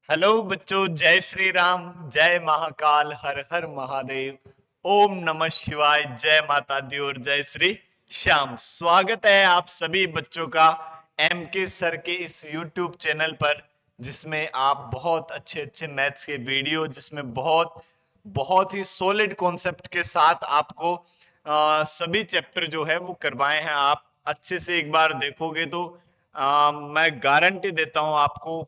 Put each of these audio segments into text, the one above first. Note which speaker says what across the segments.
Speaker 1: Hello बच्चों, जय श्री राम, जय महाकाल, हर हर महादेव। ओम नमः शिवाय, जय माता दी और जय श्री श्याम। स्वागत है आप सभी बच्चों का एम के सर के इस यूट्यूब चैनल पर, जिसमें आप बहुत अच्छे अच्छे मैथ्स के वीडियो, जिसमें बहुत बहुत ही सॉलिड कॉन्सेप्ट के साथ आपको सभी चैप्टर जो है वो करवाए हैं। आप अच्छे से एक बार देखोगे तो मैं गारंटी देता हूं आपको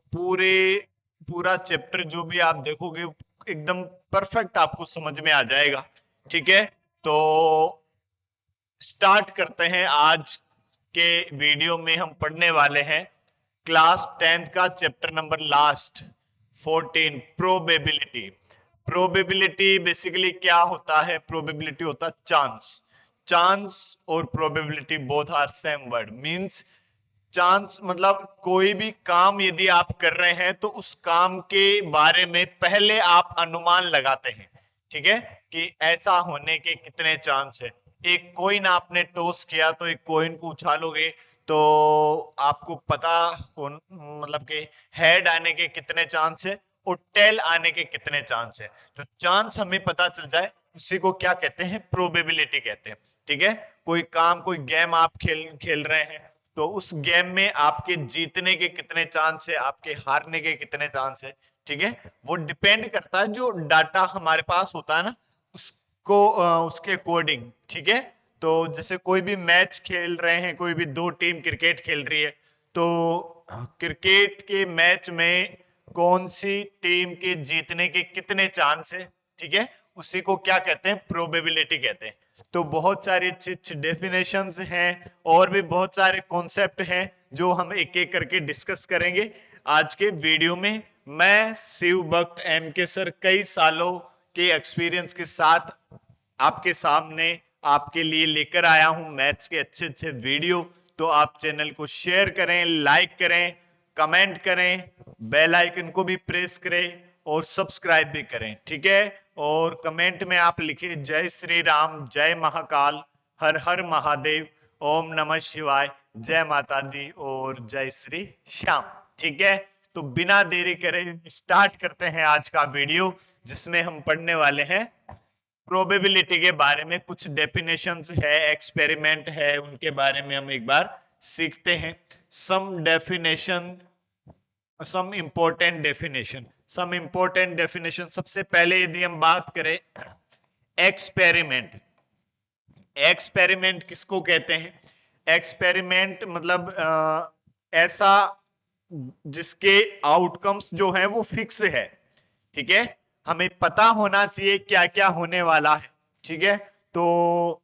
Speaker 1: पूरा चैप्टर जो भी आप देखोगे एकदम परफेक्ट आपको समझ में आ जाएगा। ठीक है, तो स्टार्ट करते हैं। आज के वीडियो में हम पढ़ने वाले हैं क्लास 10th का chapter number last 14, probability. Probability basically क्या होता है? प्रोबेबिलिटी होता है चांस। चांस और probability both are same word. Means chance मतलब कोई भी काम यदि आप कर रहे हैं तो उस काम के बारे में पहले आप अनुमान लगाते हैं। ठीक है, कि ऐसा होने के कितने चांस है। एक कॉइन आपने टॉस किया तो एक कॉइन को उछालोगे तो आपको पता हो मतलब कि हेड आने के कितने चांस है और टेल आने के कितने चांस है। जो चांस हमें पता चल जाए उसी को क्या कहते हैं? प्रोबेबिलिटी कहते हैं। ठीक है, कोई काम कोई गेम आप खेल खेल रहे हैं तो उस गेम में आपके जीतने के कितने चांस है, आपके हारने के कितने चांस है। ठीक है, वो डिपेंड करता है जो डाटा हमारे पास होता है ना, उसको उसके अकॉर्डिंग। ठीक है, तो जैसे कोई भी मैच खेल रहे हैं, कोई भी दो टीम क्रिकेट खेल रही है, तो क्रिकेट के मैच में कौन सी टीम के जीतने के कितने चांस है, ठीक है, उसी को क्या कहते हैं? प्रोबेबिलिटी कहते हैं। तो बहुत सारी अच्छी अच्छी डेफिनेशंस हैं और भी बहुत सारे कॉन्सेप्ट हैं जो हम एक एक करके डिस्कस करेंगे आज के वीडियो में। मैं शिव भक्त एम के सर कई सालों के एक्सपीरियंस के साथ आपके सामने आपके लिए लेकर आया हूं मैथ्स के अच्छे अच्छे वीडियो। तो आप चैनल को शेयर करें, लाइक करें, कमेंट करें, बेल आइकन को भी प्रेस करें और सब्सक्राइब भी करें। ठीक है, और कमेंट में आप लिखिए जय श्री राम, जय महाकाल, हर हर महादेव, ओम नमः शिवाय, जय माता दी और जय श्री श्याम। ठीक है, तो बिना देरी करे स्टार्ट करते हैं आज का वीडियो, जिसमें हम पढ़ने वाले हैं प्रोबेबिलिटी के बारे में। कुछ डेफिनेशंस है, एक्सपेरिमेंट है, उनके बारे में हम एक बार सीखते हैं। Some definition, some important definition, some important definition. सबसे पहले यदि हम बात करें एक्सपेरिमेंट, एक्सपेरिमेंट किसको कहते हैं? एक्सपेरिमेंट मतलब ऐसा जिसके आउटकम्स जो है वो फिक्स है। ठीक है, हमें पता होना चाहिए क्या क्या होने वाला है। ठीक है, तो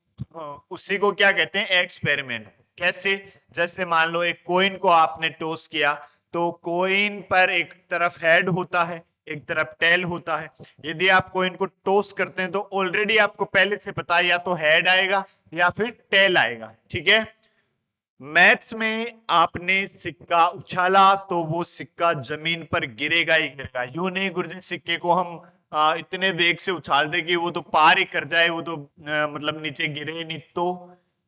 Speaker 1: उसी को क्या कहते हैं? एक्सपेरिमेंट। कैसे? जैसे मान लो एक कॉइन को आपने टॉस किया तो कॉइन पर एक तरफ हेड होता है, एक तरफ टेल होता है। यदि आप कॉइन को टॉस करते हैं तो ऑलरेडी आपको पहले से पता है या तो हेड आएगा या फिर टेल आएगा। ठीक है, मैथ्स में आपने सिक्का उछाला तो वो सिक्का जमीन पर गिरेगा ही गिरेगा। यूं नहीं गुरुजी सिक्के को हम इतने वेग से उछाल दे कि वो तो पार ही कर जाए, वो तो मतलब नीचे गिरे ही नहीं।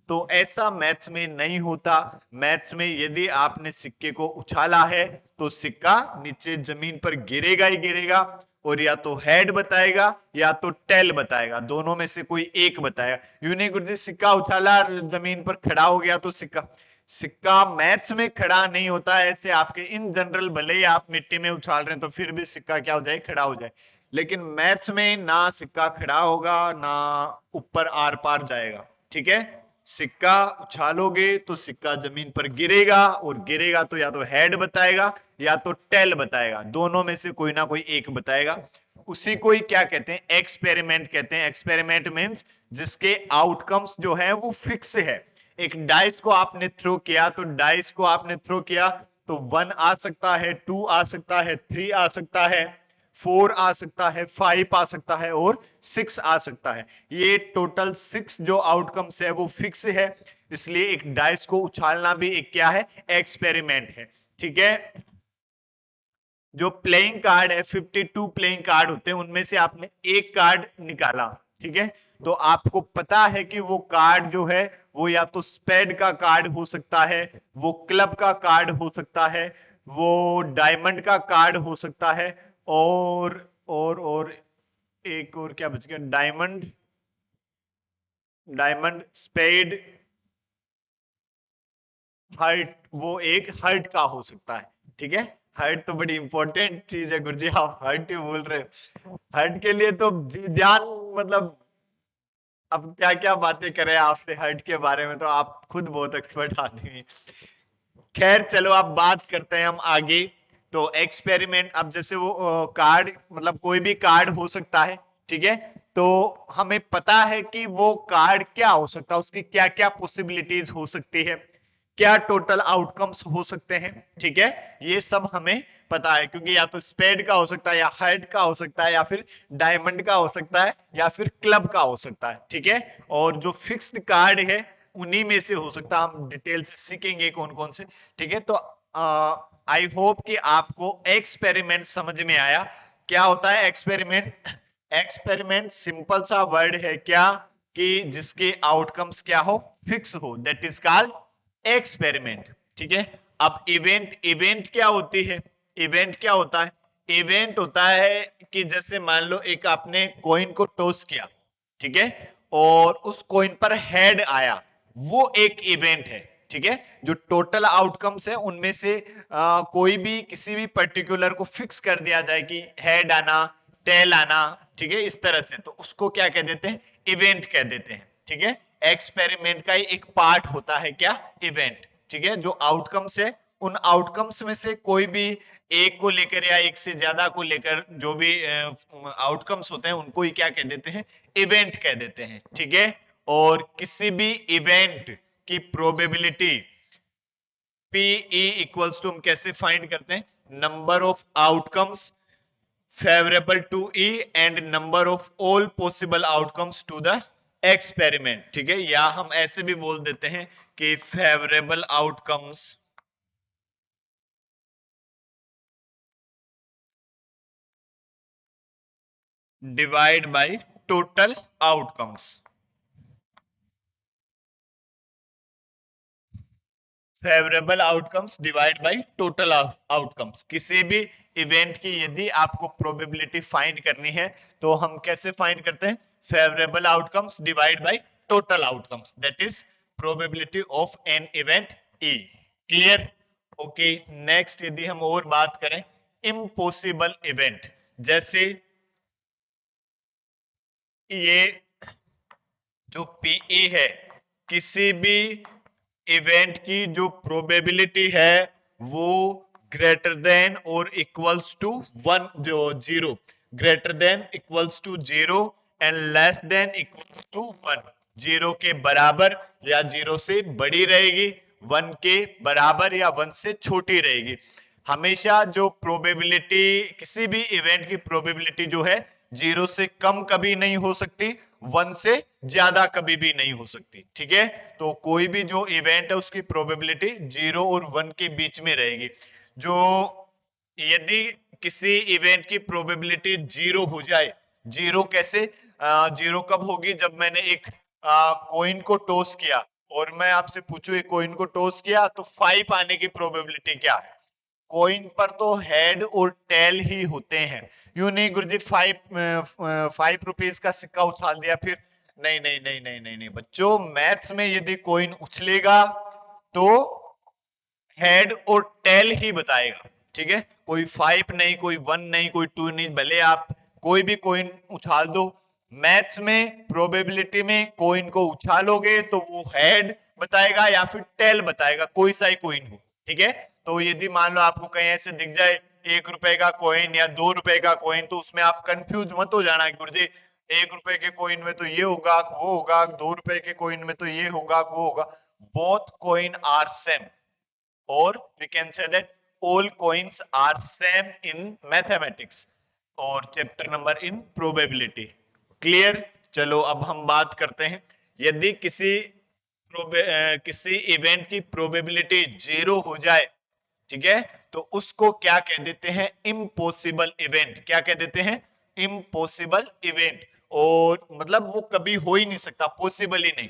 Speaker 1: तो ऐसा मैथ्स में नहीं होता। मैथ्स में यदि आपने सिक्के को उछाला है तो सिक्का नीचे जमीन पर गिरेगा ही गिरेगा, और या तो हेड बताएगा या तो टेल बताएगा, दोनों में से कोई एक बताएगा। यूं नहीं गुरुजी सिक्का उछाला जमीन पर खड़ा हो गया तो सिक्का, सिक्का मैथ्स में खड़ा नहीं होता। ऐसे आपके इन जनरल भले ही आप मिट्टी में उछाल रहे हैं तो फिर भी सिक्का क्या हो जाए? खड़ा हो जाए। लेकिन मैथ्स में ना सिक्का खड़ा होगा ना ऊपर आर पार जाएगा। ठीक है, सिक्का उछालोगे तो सिक्का जमीन पर गिरेगा, और गिरेगा तो या तो हेड बताएगा या तो टेल बताएगा, दोनों में से कोई ना कोई एक बताएगा। उसी को ही क्या कहते हैं? एक्सपेरिमेंट कहते हैं। एक्सपेरिमेंट मींस जिसके आउटकम्स जो है वो फिक्स है। एक डाइस को आपने थ्रो किया तो डाइस को आपने थ्रो किया तो 1 आ सकता है, 2 आ सकता है, 3 आ सकता है, 4 आ सकता है, 5 आ सकता है और 6 आ सकता है। ये टोटल 6 जो आउटकम्स है वो फिक्स है। इसलिए एक डाइस को उछालना भी एक क्या है? एक्सपेरिमेंट है। ठीक है, जो प्लेइंग कार्ड है, 52 प्लेइंग कार्ड होते हैं, उनमें से आपने एक कार्ड निकाला। ठीक है, तो आपको पता है कि वो कार्ड जो है वो या तो स्पेड का कार्ड हो सकता है, वो क्लब का कार्ड हो सकता है, वो डायमंड का कार्ड हो सकता है, और एक और क्या बच गया, डायमंड, डायमंड, स्पेड, हर्ट, वो एक हर्ट का हो सकता है। ठीक है, हर्ट तो बड़ी इंपॉर्टेंट चीज है गुरुजी, आप हर्ट ही बोल रहे हो। हर्ट के लिए तो जी जान, मतलब अब क्या क्या बातें करें आपसे हर्ट के बारे में, तो आप खुद बहुत एक्सपर्ट आदमी हैं। खैर चलो, आप बात करते हैं हम आगे। तो एक्सपेरिमेंट, अब जैसे वो कार्ड, मतलब कोई भी कार्ड हो सकता है, ठीक है। तो हमें पता है कि वो कार्ड क्या हो सकता है, उसकी क्या क्या पॉसिबिलिटीज हो सकती है, क्या टोटल आउटकम्स हो सकते हैं, ठीक है। ये सब हमें पता है, क्योंकि या तो स्पेड का हो सकता है, या हार्ट का हो सकता है, या फिर डायमंड का हो सकता है, या फिर क्लब का हो सकता है, ठीक है। और जो फिक्स्ड कार्ड है उन्हीं में से हो सकता है, हम डिटेल से सीखेंगे कौन कौन से, ठीक है। तो आई होप कि आपको एक्सपेरिमेंट समझ में आया। क्या होता है एक्सपेरिमेंट? एक्सपेरिमेंट सिंपल सा वर्ड है क्या, कि जिसके आउटकम्स क्या हो, फिक्स हो, दैट इज कॉल्ड एक्सपेरिमेंट, ठीक है। अब इवेंट, इवेंट क्या होती है? इवेंट क्या होता है? इवेंट होता है कि जैसे मान लो एक आपने कॉइन को टॉस किया, ठीक है, और उस कॉइन पर हेड आया, वो एक इवेंट है, ठीक है। जो टोटल आउटकम्स है उनमें से कोई भी किसी भी पर्टिकुलर को फिक्स कर दिया जाए कि हेड आना, टेल आना, ठीक है, इस तरह से, तो उसको क्या कह देते हैं, इवेंट कह देते हैं, ठीक है। एक्सपेरिमेंट का ही एक पार्ट होता है क्या, इवेंट, ठीक है। जो आउटकम्स है, उन आउटकम्स में से कोई भी एक को लेकर या एक से ज्यादा को लेकर जो भी आउटकम्स होते हैं उनको ही क्या कह देते हैं, इवेंट कह देते हैं, ठीक है। और किसी भी इवेंट की प्रोबेबिलिटी पीई इक्वल्स टू, हम कैसे फाइंड करते हैं, number of outcomes favourable to E and number of all possible outcomes to the experiment, ठीक है। या हम ऐसे भी बोल देते हैं कि favourable outcomes divide by total outcomes, favourable outcomes divide by total outcomes. किसी भी इवेंट की यदि आपको प्रोबेबिलिटी फाइंड करनी है तो हम कैसे फाइंड करते हैं, favourable outcomes divide by total outcomes, that is probability of an event E. Clear? Okay. Next यदि हम और बात करें, इम्पॉसिबल इवेंट, जैसे ये जो पीई है, किसी भी इवेंट की जो प्रोबेबिलिटी है वो ग्रेटर देन और इक्वल्स टू वन, जो zero, greater than equals to zero and less than equals to one, zero के बराबर या जीरो से बड़ी रहेगी, वन के बराबर या वन से छोटी रहेगी। हमेशा जो प्रोबेबिलिटी, किसी भी इवेंट की प्रोबेबिलिटी जो है जीरो से कम कभी नहीं हो सकती, वन से ज्यादा कभी भी नहीं हो सकती, ठीक है। तो कोई भी जो इवेंट है उसकी प्रोबेबिलिटी जीरो और वन के बीच में रहेगी। जो यदि किसी इवेंट की प्रोबेबिलिटी जीरो हो जाए, जीरो कैसे, जीरो कब होगी, जब मैंने एक कॉइन को टॉस किया और मैं आपसे पूछूं एक कॉइन को टॉस किया तो फाइव आने की प्रोबेबिलिटी क्या है? कॉइन पर तो हेड और टेल ही होते हैं। यूं नहीं गुरुजी, फाइव रुपीज का सिक्का उछाल दिया फिर, नहीं नहीं नहीं नहीं नहीं नहीं बच्चों, मैथ्स में यदि कॉइन उछलेगा तो हेड और टेल ही बताएगा, ठीक है। कोई फाइव नहीं, कोई वन नहीं, कोई टू नहीं, भले आप कोई भी कॉइन उछाल दो, मैथ्स में प्रोबेबिलिटी में कॉइन को उछालोगे तो वो हेड बताएगा या फिर टेल बताएगा, कोई सा ही कॉइन हो, ठीक है। तो यदि मान लो आपको कहीं ऐसे दिख जाए एक रुपए का कॉइन या दो रुपए का कॉइन, तो उसमें आप कंफ्यूज मत हो जाना गुरुजी, एक रुपए के कॉइन में तो ये होगा वो होगा, दो रुपए के कॉइन में तो ये होगा वो होगा। Both coin are same, or we can say that all coins are same in mathematics, और chapter number in probability. Clear? चलो अब हम बात करते हैं, यदि किसी इवेंट की प्रोबेबिलिटी जीरो हो जाए, ठीक है, तो उसको क्या कह देते हैं, इम्पॉसिबल इवेंट। क्या कह देते हैं? Impossible event. और मतलब वो कभी हो ही नहीं सकता, पॉसिबल ही नहीं।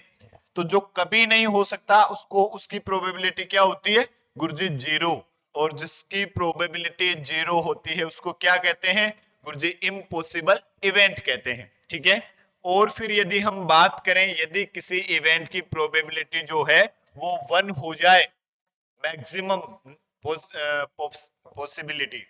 Speaker 1: तो जो कभी नहीं हो सकता उसको, उसकी प्रोबेबिलिटी क्या होती है गुरुजी, जीरो। और जिसकी प्रोबेबिलिटी 0 होती है उसको क्या कहते हैं गुरुजी? इम्पॉसिबल इवेंट कहते हैं। ठीक है, और फिर यदि हम बात करें, यदि किसी इवेंट की प्रोबेबिलिटी जो है वो 1 हो जाए, मैक्सिमम पॉसिबिलिटी,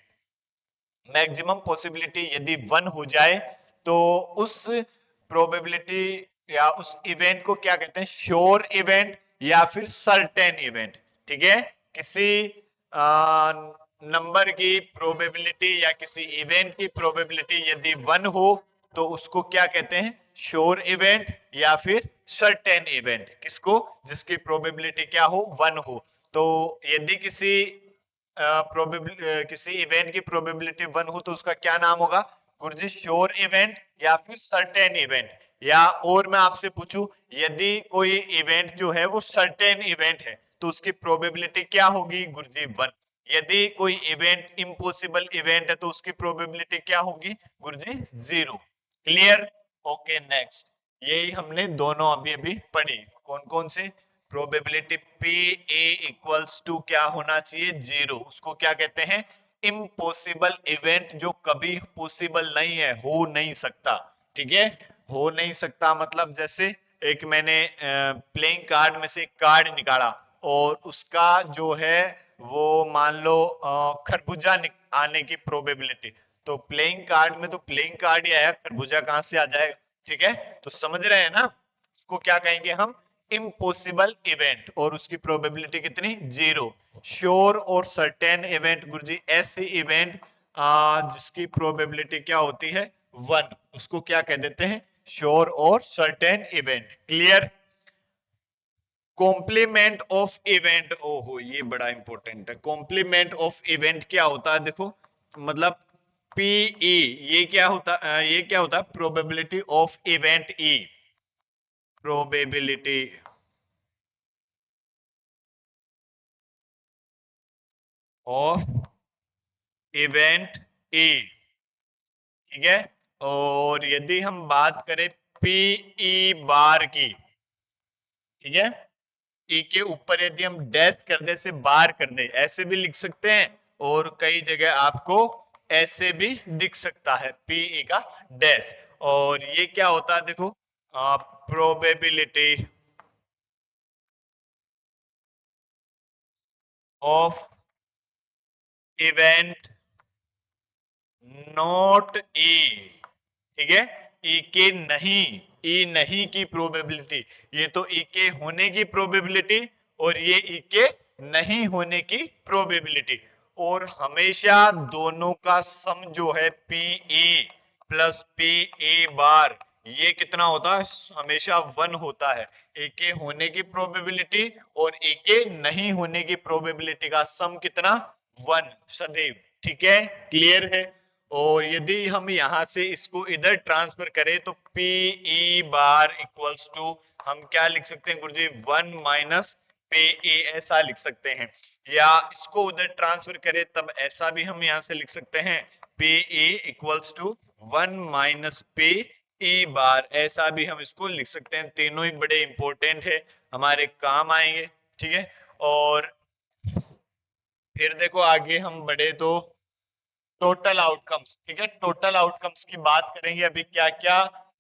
Speaker 1: मैक्सिमम पॉसिबिलिटी यदि 1 हो जाए तो उस प्रोबेबिलिटी या उस इवेंट को क्या कहते हैं? श्योर इवेंट या फिर सर्टेन इवेंट। ठीक है, किसी नंबर की प्रोबेबिलिटी या किसी इवेंट की प्रोबेबिलिटी यदि 1 हो तो उसको क्या कहते हैं? श्योर इवेंट या फिर सर्टेन इवेंट। किसको? जिसकी प्रोबेबिलिटी क्या हो? 1 हो। तो यदि किसी किसी इवेंट की प्रोबेबिलिटी 1 हो तो उसका क्या नाम होगा गुरुजी? श्योर इवेंट या फिर सर्टेन इवेंट। या और मैं आपसे पूछूं, यदि कोई इवेंट जो है वो सर्टेन इवेंट है तो उसकी प्रोबेबिलिटी क्या होगी गुरुजी? 1। यदि कोई इवेंट इम्पॉसिबल इवेंट है तो उसकी प्रोबेबिलिटी क्या होगी गुरुजी? 0। क्लियर? Okay, next. यही हमने दोनों अभी अभी पढ़ी। कौन कौन से? Probability P A equals to क्या होना चाहिए? 0। उसको क्या कहते हैं? इम्पॉसिबल इवेंट, जो कभी पॉसिबल नहीं है, हो नहीं सकता। ठीक है, हो नहीं सकता मतलब जैसे एक मैंने प्लेइंग कार्ड में से एक कार्ड निकाला और उसका जो है वो मान लो खरबूजा आने की प्रोबेबिलिटी, तो प्लेइंग कार्ड में तो प्लेइंग कार्ड ही आया, खरबूजा कहां से आ जाएगा? ठीक है, तो समझ रहे हैं ना? उसको क्या कहेंगे हम? इम्पॉसिबल इवेंट, और उसकी प्रोबेबिलिटी कितनी? 0। श्योर और सर्टेन इवेंट गुरुजी ऐसे इवेंट जिसकी प्रोबेबिलिटी क्या होती है? 1। उसको क्या कह देते हैं? श्योर और certain event. Clear? Complement of event, ओहो ये बड़ा इंपॉर्टेंट है। कॉम्प्लीमेंट ऑफ इवेंट क्या होता है? देखो, मतलब पीई, ये क्या होता है? Probability of event E, probability of event E. ठीक है, और यदि हम बात करें पीई बार की, ठीक है, ई के ऊपर यदि हम डैश कर दे से बार कर दे, ऐसे भी लिख सकते हैं और कई जगह आपको ऐसे भी दिख सकता है पीई का डैश। और ये क्या होता है? देखो, प्रोबेबिलिटी ऑफ इवेंट नॉट ई। ठीक है, ई के नहीं, ई नहीं की प्रोबेबिलिटी, ये तो ई के होने की प्रोबेबिलिटी और ये ई के नहीं होने की प्रोबेबिलिटी। और हमेशा दोनों का सम जो है P E plus P A bar, ये कितना होता है? हमेशा 1 होता है। ए के होने की प्रोबेबिलिटी और ए के नहीं होने की प्रोबेबिलिटी का सम कितना? 1 सदैव। ठीक है, क्लियर है? और यदि हम यहां से इसको इधर ट्रांसफर करें तो P E bar equals to हम क्या लिख सकते हैं गुरुजी? 1 माइनस पे ए, ऐसा लिख सकते हैं। या इसको उधर ट्रांसफर करें तब ऐसा भी हम यहां से लिख सकते हैं, पे ए इक्वल्स टू 1 माइनस पे ई बार, ऐसा भी हम इसको लिख सकते हैं। तीनों ही बड़े इंपॉर्टेंट है, हमारे काम आएंगे। ठीक है, और फिर देखो आगे हम बढ़े तो टोटल आउटकम्स। ठीक है, टोटल आउटकम्स की बात करेंगे अभी। क्या क्या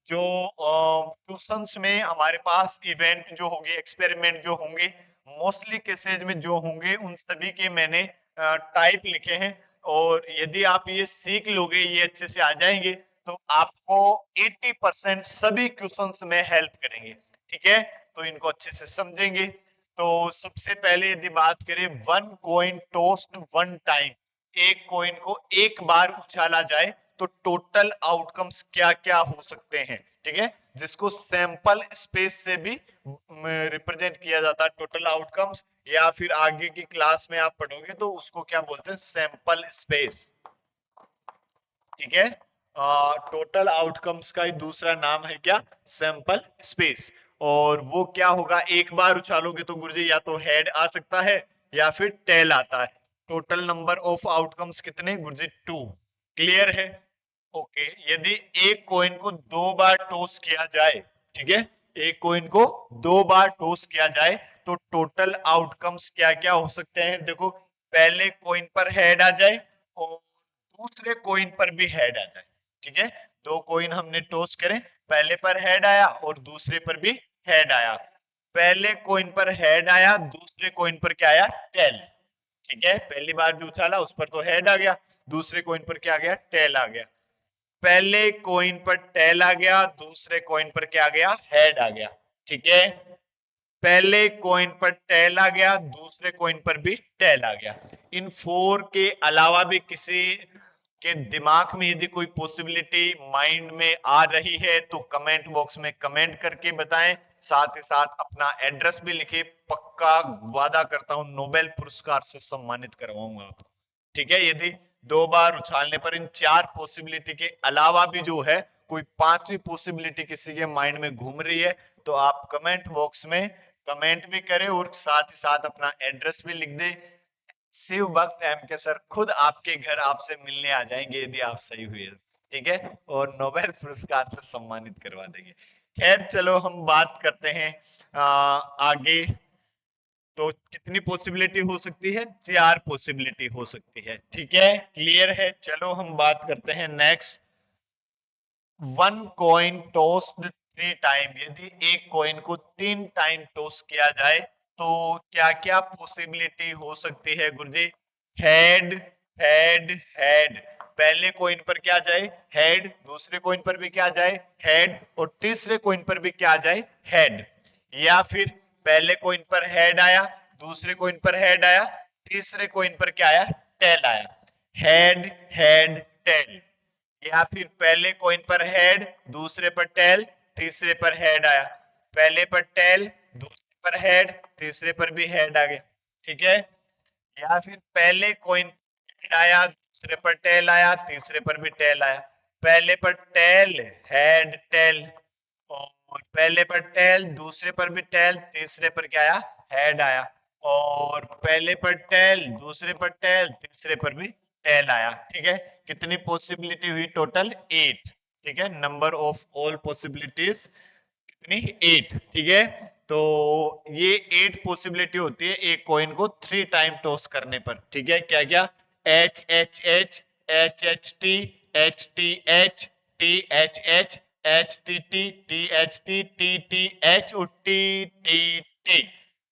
Speaker 1: जो क्वेश्चंस में हमारे पास इवेंट जो होंगे, एक्सपेरिमेंट जो होंगे, मोस्टली केसेज में जो होंगे, उन सभी के मैंने टाइप लिखे हैं। और यदि आप ये सीख लोगे, ये अच्छे से आ जाएंगे, तो आपको 80% सभी क्वेश्चंस में हेल्प करेंगे। ठीक है, तो इनको अच्छे से समझेंगे। तो सबसे पहले यदि बात करें, one coin toast one time, एक कॉइन को एक बार उछाला जाए तो टोटल आउटकम्स क्या क्या हो सकते हैं? ठीक है, जिसको सैंपल स्पेस से भी रिप्रेजेंट किया जाता है टोटल आउटकम्स, या फिर आगे की क्लास में आप पढ़ोगे तो उसको क्या बोलते हैं? Sample space. ठीक है, टोटल आउटकम्स का ही दूसरा नाम है क्या? Sample space. और वो क्या होगा? एक बार उछालोगे तो गुरुजी या तो हेड आ सकता है या फिर टेल आता है। टोटल नंबर ऑफ आउटकम्स कितने गुरुजी? 2। क्लियर है? ओके, यदि एक कॉइन को 2 बार टॉस किया जाए, ठीक है, एक कॉइन को 2 बार टॉस किया जाए तो टोटल आउटकम्स क्या क्या हो सकते हैं? देखो, पहले कॉइन पर हेड आ जाए और दूसरे कॉइन पर भी हेड आ जाए। ठीक है, दो कॉइन हमने टॉस करे, पहले पर हेड आया और दूसरे पर भी हेड आया। पहले कॉइन पर हेड आया, दूसरे कॉइन पर क्या आया, टेल। ठीक है, पहली बार जो उछाला उस पर तो हेड आ गया, दूसरे कॉइन पर क्या आ गया, टेल आ गया। पहले कॉइन पर टेल आ गया, दूसरे कॉइन पर क्या आ गया, हेड आ गया। ठीक है, पहले कॉइन पर टेल आ गया, दूसरे कॉइन पर भी टेल आ गया। इन फोर के अलावा भी किसी के दिमाग में यदि कोई पॉसिबिलिटी माइंड में आ रही है तो कमेंट बॉक्स में कमेंट करके बताएं। साथ ही साथ अपना एड्रेस भी लिखे, पक्का वादा करता हूं नोबेल पुरस्कार से सम्मानित करवाऊंगा आपको। ठीक है, यदि दो बार उछालने पर इन चार पॉसिबिलिटी के अलावा भी जो है कोई पांचवी पॉसिबिलिटी किसी के माइंड में घूम रही है तो आप कमेंट बॉक्स में कमेंट भी करें और साथ ही साथ अपना एड्रेस भी लिख दें। शिव भक्त एम के सर खुद आपके घर आपसे मिलने आ जाएंगे यदि आप सही हुए। ठीक है, और नोबेल पुरस्कार से सम्मानित करवा देंगे। खैर चलो हम बात करते हैं आगे। तो कितनी पॉसिबिलिटी हो सकती है, चार पॉसिबिलिटी हो सकती है। ठीक है, क्लियर है। चलो हम बात करते हैं next. One coin tossed three time, यदि एक कॉइन को तीन टाइम टॉस किया जाए तो क्या क्या पॉसिबिलिटी हो सकती है गुरुजी। Head, head, head. पहले कॉइन पर क्या जाए, हेड, दूसरे कॉइन पर भी क्या जाए, हेड, और तीसरे कॉइन पर भी क्या जाए, हेड। या फिर पहले कॉइन पर हेड आया, दूसरे कॉइन पर हेड आया, तीसरे कॉइन पर क्या आया, टेल आया। Head, head, tail. या फिर पहले कॉइन पर हेड, दूसरे पर टेल, तीसरे पर हेड आया। पहले पर टेल, दूसरे पर हेड, तीसरे पर भी हेड आ गया। ठीक है, या फिर पहले कॉइन आया, दूसरे पर टेल आया, तीसरे पर भी टेल आया। पहले पर टेल, हेड, टेल, और पहले पर टेल, दूसरे पर भी टेल, तीसरे पर क्या आया, हेड आया। और पहले पर टेल, दूसरे पर टेल, तीसरे पर भी टेल आया। ठीक है, कितनी पॉसिबिलिटी हुई, टोटल 8। ठीक है, नंबर ऑफ ऑल पॉसिबिलिटीज कितनी, 8। ठीक है, तो ये 8 पॉसिबिलिटी होती है एक कॉइन को 3 टाइम टॉस करने पर। ठीक है, क्या क्या, H H H, H H T, H T H, T H H, H T T, T H T, T T H और टी टी टी।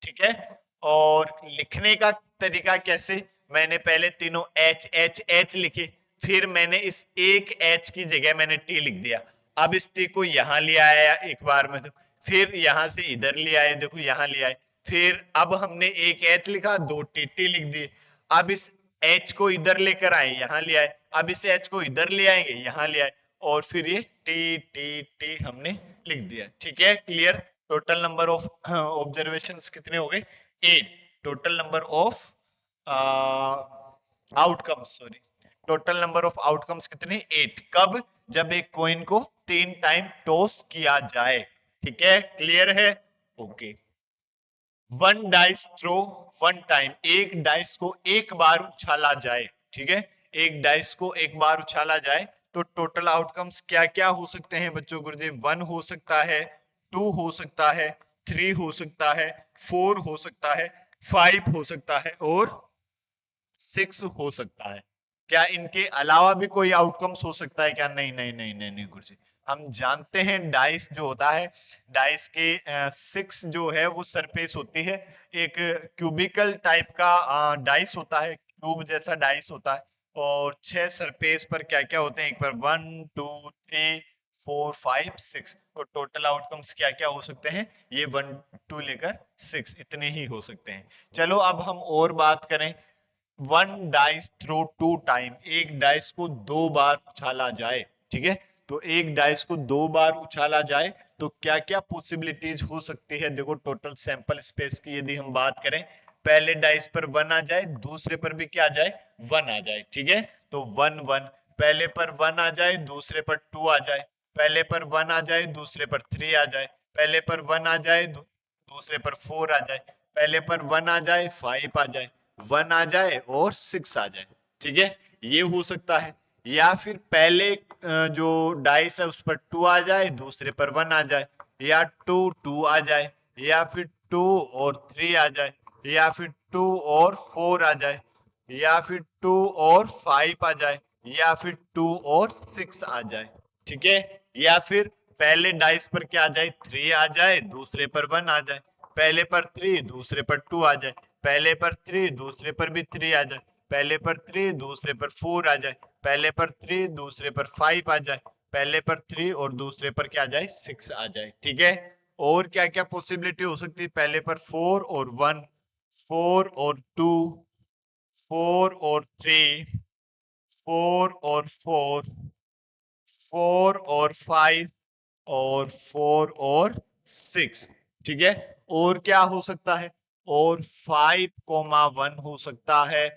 Speaker 1: ठीक है, और लिखने का तरीका कैसे, मैंने पहले तीनों एच एच एच लिखे, फिर मैंने इस एक एच की जगह मैंने टी लिख दिया। अब इस टी को यहां ले आया एक बार में, तो फिर यहां से इधर ले आए, देखो यहां ले आए, फिर अब हमने एक एच लिखा, दो टी टी लिख दिए। अब इस एच को इधर लेकर आए, यहां ले आए, अब इस एच को इधर ले आएंगे, यहां ले आए, और फिर ये टी टी टी हमने लिख दिया। ठीक है, clear. Total number of observations कितने हो गए, 8। Total number of outcomes, sorry, total number of outcomes कितने, 8। कब, जब एक कॉइन को 3 टाइम टॉस किया जाए। ठीक है, क्लियर है। Okay, one dice throw one time, एक डाइस को एक बार उछाला जाए। ठीक है, एक डाइस को एक बार उछाला जाए तो टोटल आउटकम्स क्या क्या हो सकते हैं बच्चों गुरुजी। 1 हो सकता है, 2 हो सकता है, 3 हो सकता है, 4 हो सकता है, 5 हो सकता है और 6 हो सकता है। क्या इनके अलावा भी कोई आउटकम्स हो सकता है क्या, नहीं नहीं नहीं नहीं नहीं गुरुजी। हम जानते हैं डाइस जो होता है, डाइस के 6 जो है वो सरफेस होती है, एक क्यूबिकल टाइप का डाइस होता है, क्यूब जैसा डाइस होता है, और 6 सरफेस पर क्या क्या होते हैं, एक पर 1 2 3 4 5 6, तो टोटल आउटकम्स क्या क्या हो सकते हैं, ये 1 2 लेकर 6 इतने ही हो सकते हैं। चलो अब हम और बात करें। One dice throw two time, एक डाइस को दो बार उछाला जाए। ठीक है, तो एक डाइस को दो बार उछाला जाए तो क्या क्या पॉसिबिलिटीज हो सकती है। देखो टोटल सैंपल स्पेस की यदि हम बात करें, पहले डाइस पर 1 आ जाए, दूसरे पर भी क्या आ जाए, 1 आ जाए। ठीक है, तो 1 1, पहले पर 1 आ जाए, दूसरे पर 2 आ जाए, पहले पर 1 आ जाए, दूसरे पर 3 आ जाए, पहले पर 1 आ जाए, दूसरे पर 4 आ जाए, पहले पर 1 आ जाए, 5 आ जाए, 1 आ जाए और 6 आ जाए। ठीक है, ये हो सकता है। या फिर पहले जो डाइस है उस पर 2 आ जाए, दूसरे पर 1 आ जाए, या 2 2 आ जाए, या फिर 2 और 3 आ जाए, या फिर 2 और 4 आ जाए। या फिर 2 और 5 आ जाए, या फिर 2 और 6 आ जाए, ठीक है। या फिर पहले डाइस पर क्या आ जाए, 3 आ जाए, दूसरे पर 1 आ जाए, पहले पर 3 दूसरे पर 2 आ जाए, पहले पर 3 दूसरे पर भी 3 आ जाए, पहले पर 3 दूसरे पर 4 आ जाए, पहले पर 3 दूसरे पर 5 आ जाए, पहले पर 3 और दूसरे पर क्या आ जाए, 6 आ जाए, ठीक है। और क्या क्या पॉसिबिलिटी हो सकती है, पहले पर 4 और 1, 4 और 2, 4 और 3, 4 और 4, 4 और 5 और 4 और 6, ठीक है। और क्या हो सकता है, और 5,1 हो सकता है,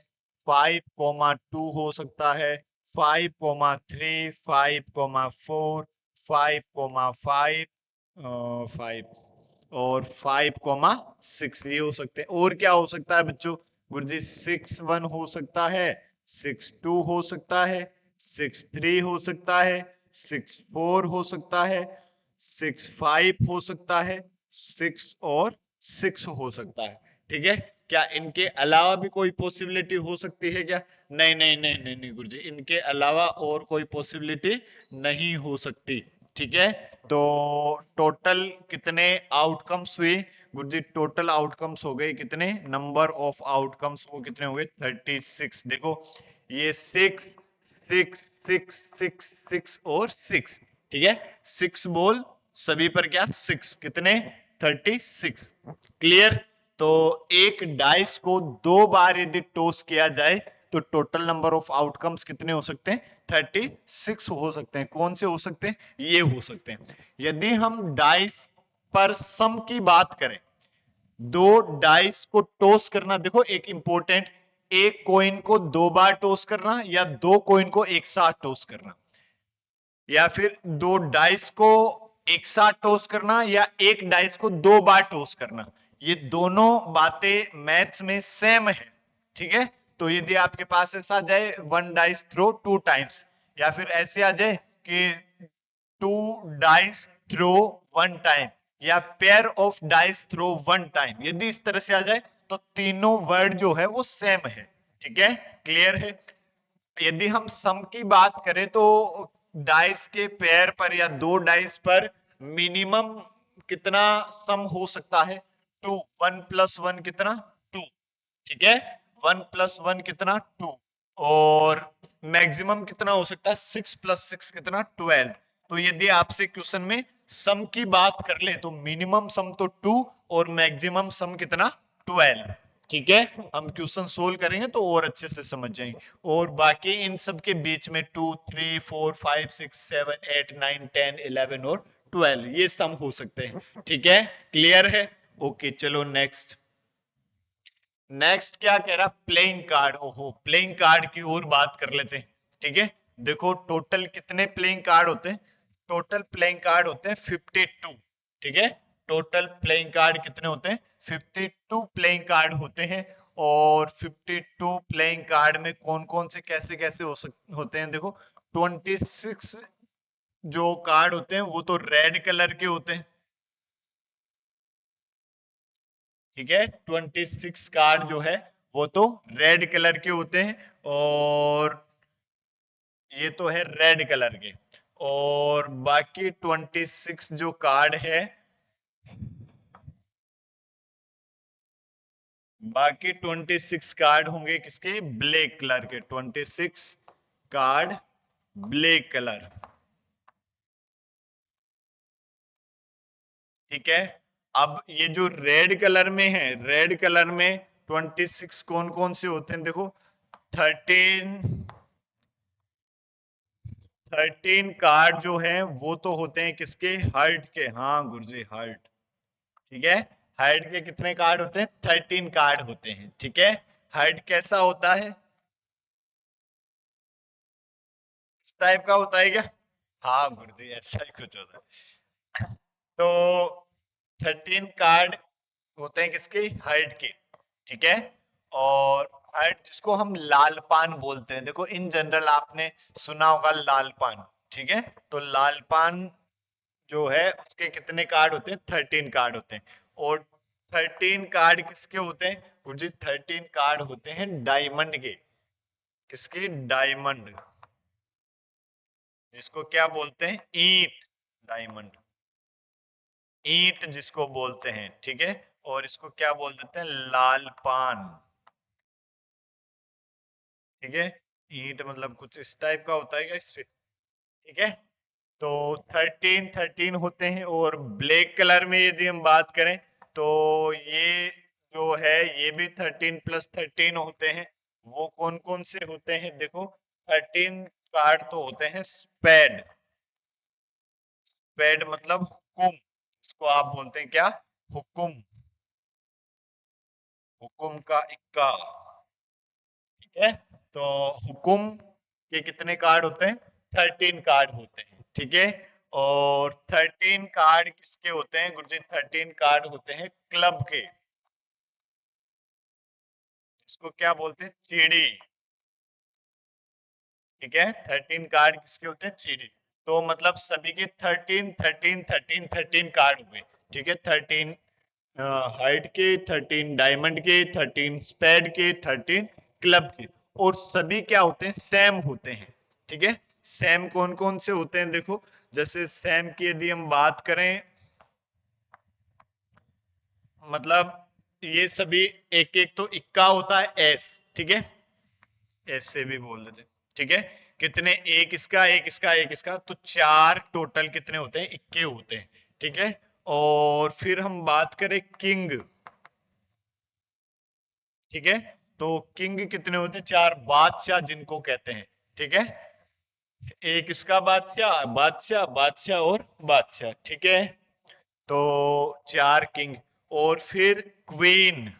Speaker 1: 5,2 हो सकता है, 5,3, 5,4, 5,5, 5 और 5,6 ये हो सकते हैं। और क्या हो सकता है बच्चों, गुरुजी 6,1 हो सकता है, 6,2 हो सकता है, 6,3 हो सकता है, 6,4 हो सकता है, 6,5 हो सकता है, 6 और 6 हो सकता है, ठीक है। क्या इनके अलावा भी कोई पॉसिबिलिटी हो सकती है क्या, नहीं नहीं नहीं नहीं नहीं गुरुजी, इनके अलावा और कोई पॉसिबिलिटी नहीं हो सकती, ठीक है। तो टोटल कितने आउटकम्स हुए गुरुजी, टोटल आउटकम्स हो गए कितने, नंबर ऑफ आउटकम्स वो कितने हो गए 36। देखो ये 6 6 6 6 6 और 6, ठीक है। 6 बॉल सभी पर क्या 6, कितने 36, क्लियर। तो एक डाइस को 2 बार यदि टॉस किया जाए तो टोटल नंबर ऑफ आउटकम्स कितने हो सकते हैं, 36 हो सकते हैं। कौन से हो सकते हैं, ये हो सकते हैं। यदि हम डाइस पर सम की बात करें, 2 डाइस को टॉस करना, देखो एक इंपॉर्टेंट, एक कॉइन को 2 बार टॉस करना या 2 कॉइन को एक साथ टॉस करना, या फिर 2 डाइस को एक साथ टॉस करना या एक डाइस को 2 बार टॉस करना, ये दोनों बातें मैथ्स में सेम है, ठीक है। तो यदि आपके पास ऐसा आ जाए 1 डाइस थ्रो 2 टाइम्स, या फिर ऐसे आ जाए कि 2 डाइस थ्रो 1 टाइम, या pair of dice throw 1 time, यदि इस तरह से आ जाए तो तीनों वर्ड जो है वो सेम है, ठीक है, क्लियर है। यदि हम सम की बात करें तो डाइस के पेयर पर या 2 डाइस पर मिनिमम कितना सम हो सकता है, 2, 1 प्लस 1 कितना 2, ठीक है, 1 प्लस 1 कितना 2, और मैक्सिमम कितना हो सकता है 6 प्लस 6 कितना 12। तो यदि आपसे क्वेश्चन में सम की बात कर ले तो मिनिमम सम तो 2 और मैक्सिमम सम कितना 12, ठीक है। हम क्वेश्चन सोल्व करेंगे तो और अच्छे से समझ जाएंगे। और बाकी इन सब के बीच में 2, 3, 4, 5, 6, 7, 8, 9, 10, 11 और 12 ये सम हो सकते हैं, ठीक है, क्लियर है। ओके चलो नेक्स्ट। नेक्स्ट क्या कह रहा, प्लेइंग कार्ड। ओहो, प्लेइंग कार्ड की और बात कर लेते हैं, ठीक है। देखो टोटल कितने प्लेइंग कार्ड होते हैं, टोटल प्लेइंग कार्ड होते हैं 52, ठीक है। टोटल प्लेइंग कार्ड कितने होते हैं, 52 प्लेइंग कार्ड होते हैं। और 52 प्लेइंग कार्ड में कौन कौन से कैसे कैसे होते हैं, देखो 26 जो कार्ड होते हैं वो तो रेड कलर के होते हैं, ठीक है। 26 कार्ड जो है वो तो रेड कलर के होते हैं, और ये तो है रेड कलर के। और बाकी 26 जो कार्ड है, बाकी 26 कार्ड होंगे किसके, ब्लैक कलर के, 26 कार्ड ब्लैक कलर, ठीक है। अब ये जो रेड कलर में है, रेड कलर में 26 कौन कौन से होते हैं, देखो 13, 13 कार्ड जो है वो तो होते हैं किसके, हार्ट के, हाँ गुरुजी हार्ट, ठीक है। हार्ट के कितने कार्ड होते हैं, 13 कार्ड होते हैं, ठीक है। हार्ट कैसा होता है, इस टाइप का होता है क्या, हाँ गुरुजी ऐसा ही कुछ होता है। तो 13 कार्ड होते हैं किसके, हार्ट के, ठीक है। और हार्ट जिसको हम लाल पान बोलते हैं, देखो इन जनरल आपने सुना होगा लाल पान, ठीक है। तो लाल पान जो है उसके कितने कार्ड होते हैं, 13 कार्ड होते हैं। और 13 कार्ड किसके होते हैं गुरुजी? 13 कार्ड होते हैं डायमंड के। किसके? डायमंड, जिसको क्या बोलते हैं? ईंट। डायमंड ईंट जिसको बोलते हैं, ठीक है। और इसको क्या बोल देते हैं? लाल पान, ठीक है। ईंट मतलब कुछ इस टाइप का होता है क्या इस पे, ठीक है। तो 13 होते हैं। और ब्लैक कलर में यदि हम बात करें तो ये जो है ये भी 13 + 13 होते हैं। वो कौन कौन से होते हैं? देखो 13 कार्ड तो होते हैं स्पेड। स्पेड मतलब हुकुम, इसको आप बोलते हैं क्या? हुकुम, हुकुम का इक्का, ठीक है। तो हुकुम के कितने कार्ड होते हैं? 13 कार्ड होते हैं, ठीक है। और 13 कार्ड किसके होते हैं गुरुजी? 13 कार्ड होते हैं क्लब के। इसको क्या बोलते हैं? चिड़ी, ठीक है। 13 कार्ड किसके होते हैं? चिड़ी। तो मतलब सभी के 13 कार्ड हुए, ठीक है। 13 हाइट के, 13 डायमंड के, 13 स्पेड के, 13 क्लब के। और सभी क्या होते हैं? सेम होते हैं, ठीक है। सेम कौन कौन से होते हैं? देखो जैसे सेम की यदि हम बात करें, मतलब ये सभी एक एक तो इक्का होता है एस, ठीक है। एस से भी बोल देते, ठीक है। कितने? एक इसका, एक इसका, एक इसका, तो 4 टोटल कितने होते हैं? इक्के होते हैं, ठीक है। और फिर हम बात करें किंग, ठीक है। तो किंग कितने होते हैं? 4 बादशाह जिनको कहते हैं, ठीक है। एक इसका बादशाह, बादशाह, बादशाह और बादशाह, ठीक है। तो 4 किंग। और फिर क्वीन,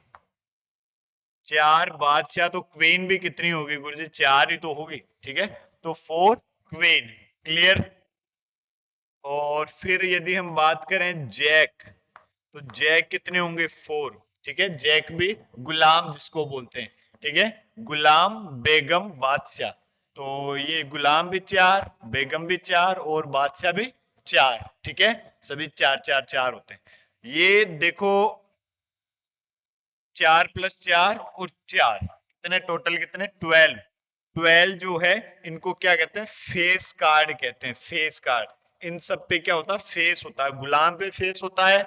Speaker 1: 4 बादशाह, तो क्वीन भी कितनी होगी गुरुजी? 4 ही तो होगी, ठीक है। तो 4 क्वीन, क्लियर। और फिर यदि हम बात करें जैक, तो जैक कितने होंगे? 4, ठीक है। जैक भी गुलाम जिसको बोलते हैं, ठीक है। गुलाम, बेगम, बादशाह। तो ये गुलाम भी 4, बेगम भी 4 और बादशाह भी 4, ठीक है। सभी 4 4 4 होते हैं। ये देखो 4 + 4 और 4 कितने? टोटल कितने? 12। 12 जो है इनको क्या कहते हैं? फेस कार्ड कहते हैं। Face card. इन सब पे क्या होता है? फेस होता है। गुलाम पे फेस होता है,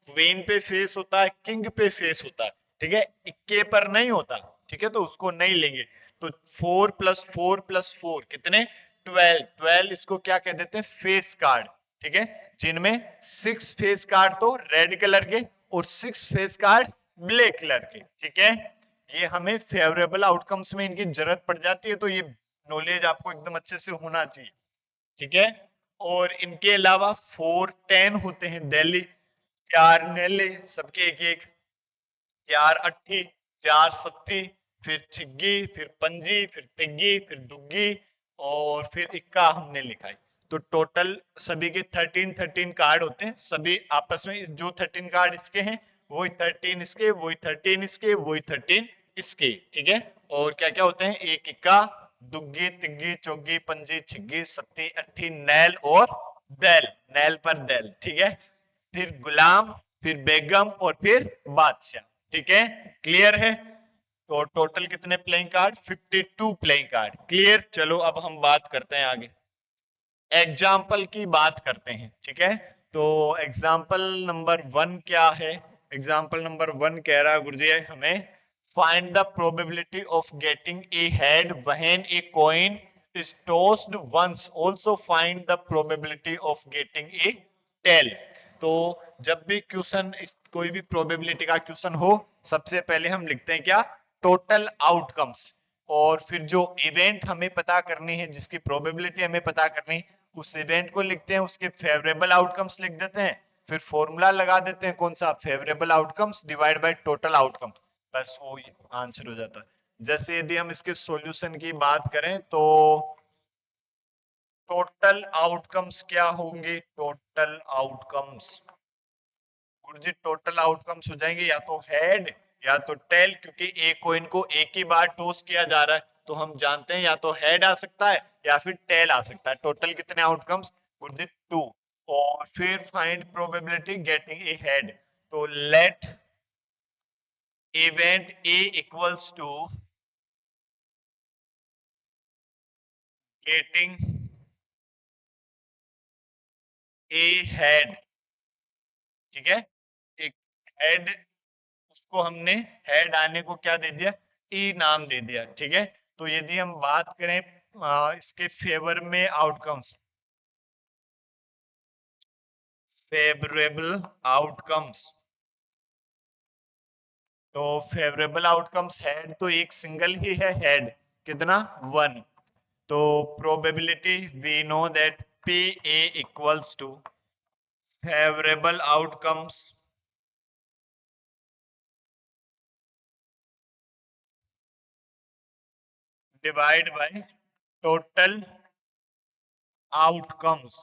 Speaker 1: क्वीन पे फेस होता है, किंग पे फेस होता है, ठीक है। इक्के पर नहीं होता, ठीक है, तो उसको नहीं लेंगे। तो 4 + 4 + 4 कितने? 12। 12 इसको क्या कह देते हैं? फेस कार्ड, ठीक है। जिनमें 6 फेस कार्ड तो रेड कलर के और 6 फेस कार्ड ब्लैक कलर के, ठीक है। ये हमें फेवरेबल आउटकम्स में इनकी जरूरत पड़ जाती है, तो ये नॉलेज आपको एकदम अच्छे से होना चाहिए, ठीक है। और इनके अलावा 4 10 होते हैं दिल्ली, 4 नेले, सबके एक एक, 4 अट्ठी, 4 सत्ती, फिर छिग्गी, फिर पंजी, फिर तिग्गी, फिर दुग्गी, और फिर इक्का हमने लिखा है। तो टोटल सभी के 13 कार्ड होते हैं। सभी आपस में जो 13 कार्ड इसके हैं वही 13 इसके, वही 13 इसके, वही 13 इसके, ठीक है। और क्या क्या होते हैं? एक इक्का, दुग्गी, तिग्गी, चौगी, पंजी, छिग्गी, सत्ती, अट्ठी, नैल और दैल, नैल पर दैल, ठीक है। फिर गुलाम, फिर बेगम और फिर बादशाह, ठीक है। क्लियर है? तो टोटल कितने playing card? 52 playing card, clear. चलो अब हम बात करते हैं आगे, एग्जाम्पल की बात करते हैं, ठीक है। तो एग्जाम्पल नंबर 1 क्या है? एग्जाम्पल नंबर 1 कह रहा है गुरुजी हमें, find the probability of getting a head when a coin is tossed once, also find the probability of getting a tail. तो जब भी क्वेश्चन, कोई भी प्रोबेबिलिटी का क्वेश्चन हो, सबसे पहले हम लिखते हैं क्या? Total outcomes. और फिर जो इवेंट हमें पता करनी है, जिसकी प्रोबेबिलिटी हमें पता करनी है, उस इवेंट को लिखते हैं, उसके फेवरेबल आउटकम्स लिख देते हैं, फिर फॉर्मूला लगा देते हैं कौन सा? Favourable outcomes divide by total outcomes, बस वो आंसर हो जाता है। जैसे यदि हम इसके सॉल्यूशन की बात करें तो टोटल आउटकम्स क्या होंगे? टोटल आउटकम्स गुरुजी, टोटल आउटकम्स हो जाएंगे या तो हेड या तो टेल, क्योंकि एक कोइन को एक ही बार टॉस किया जा रहा है, तो हम जानते हैं या तो हेड आ सकता है या फिर टेल आ सकता है। टोटल कितने आउटकम्स गुरुजी? 2। और फिर find probability getting a head, तो let event A equals to getting a head, ठीक है। एक हेड, उसको हमने हेड आने को क्या दे दिया, ई नाम दे दिया, ठीक है। तो यदि हम बात करें इसके फेवर में आउटकम्स, फेवरेबल आउटकम्स, तो फेवरेबल आउटकम्स हेड तो एक सिंगल ही है, हेड कितना, वन। तो probability we know that P A equals to favourable outcomes divide by total outcomes.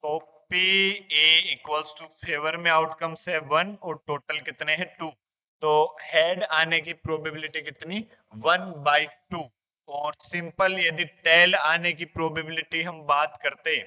Speaker 1: तो P A equals to favour में आउटकम्स है वन और टोटल कितने हैं टू। तो हेड आने की प्रोबेबिलिटी कितनी, वन बाई टू। और सिंपल यदि टेल आने की प्रोबेबिलिटी हम बात करते,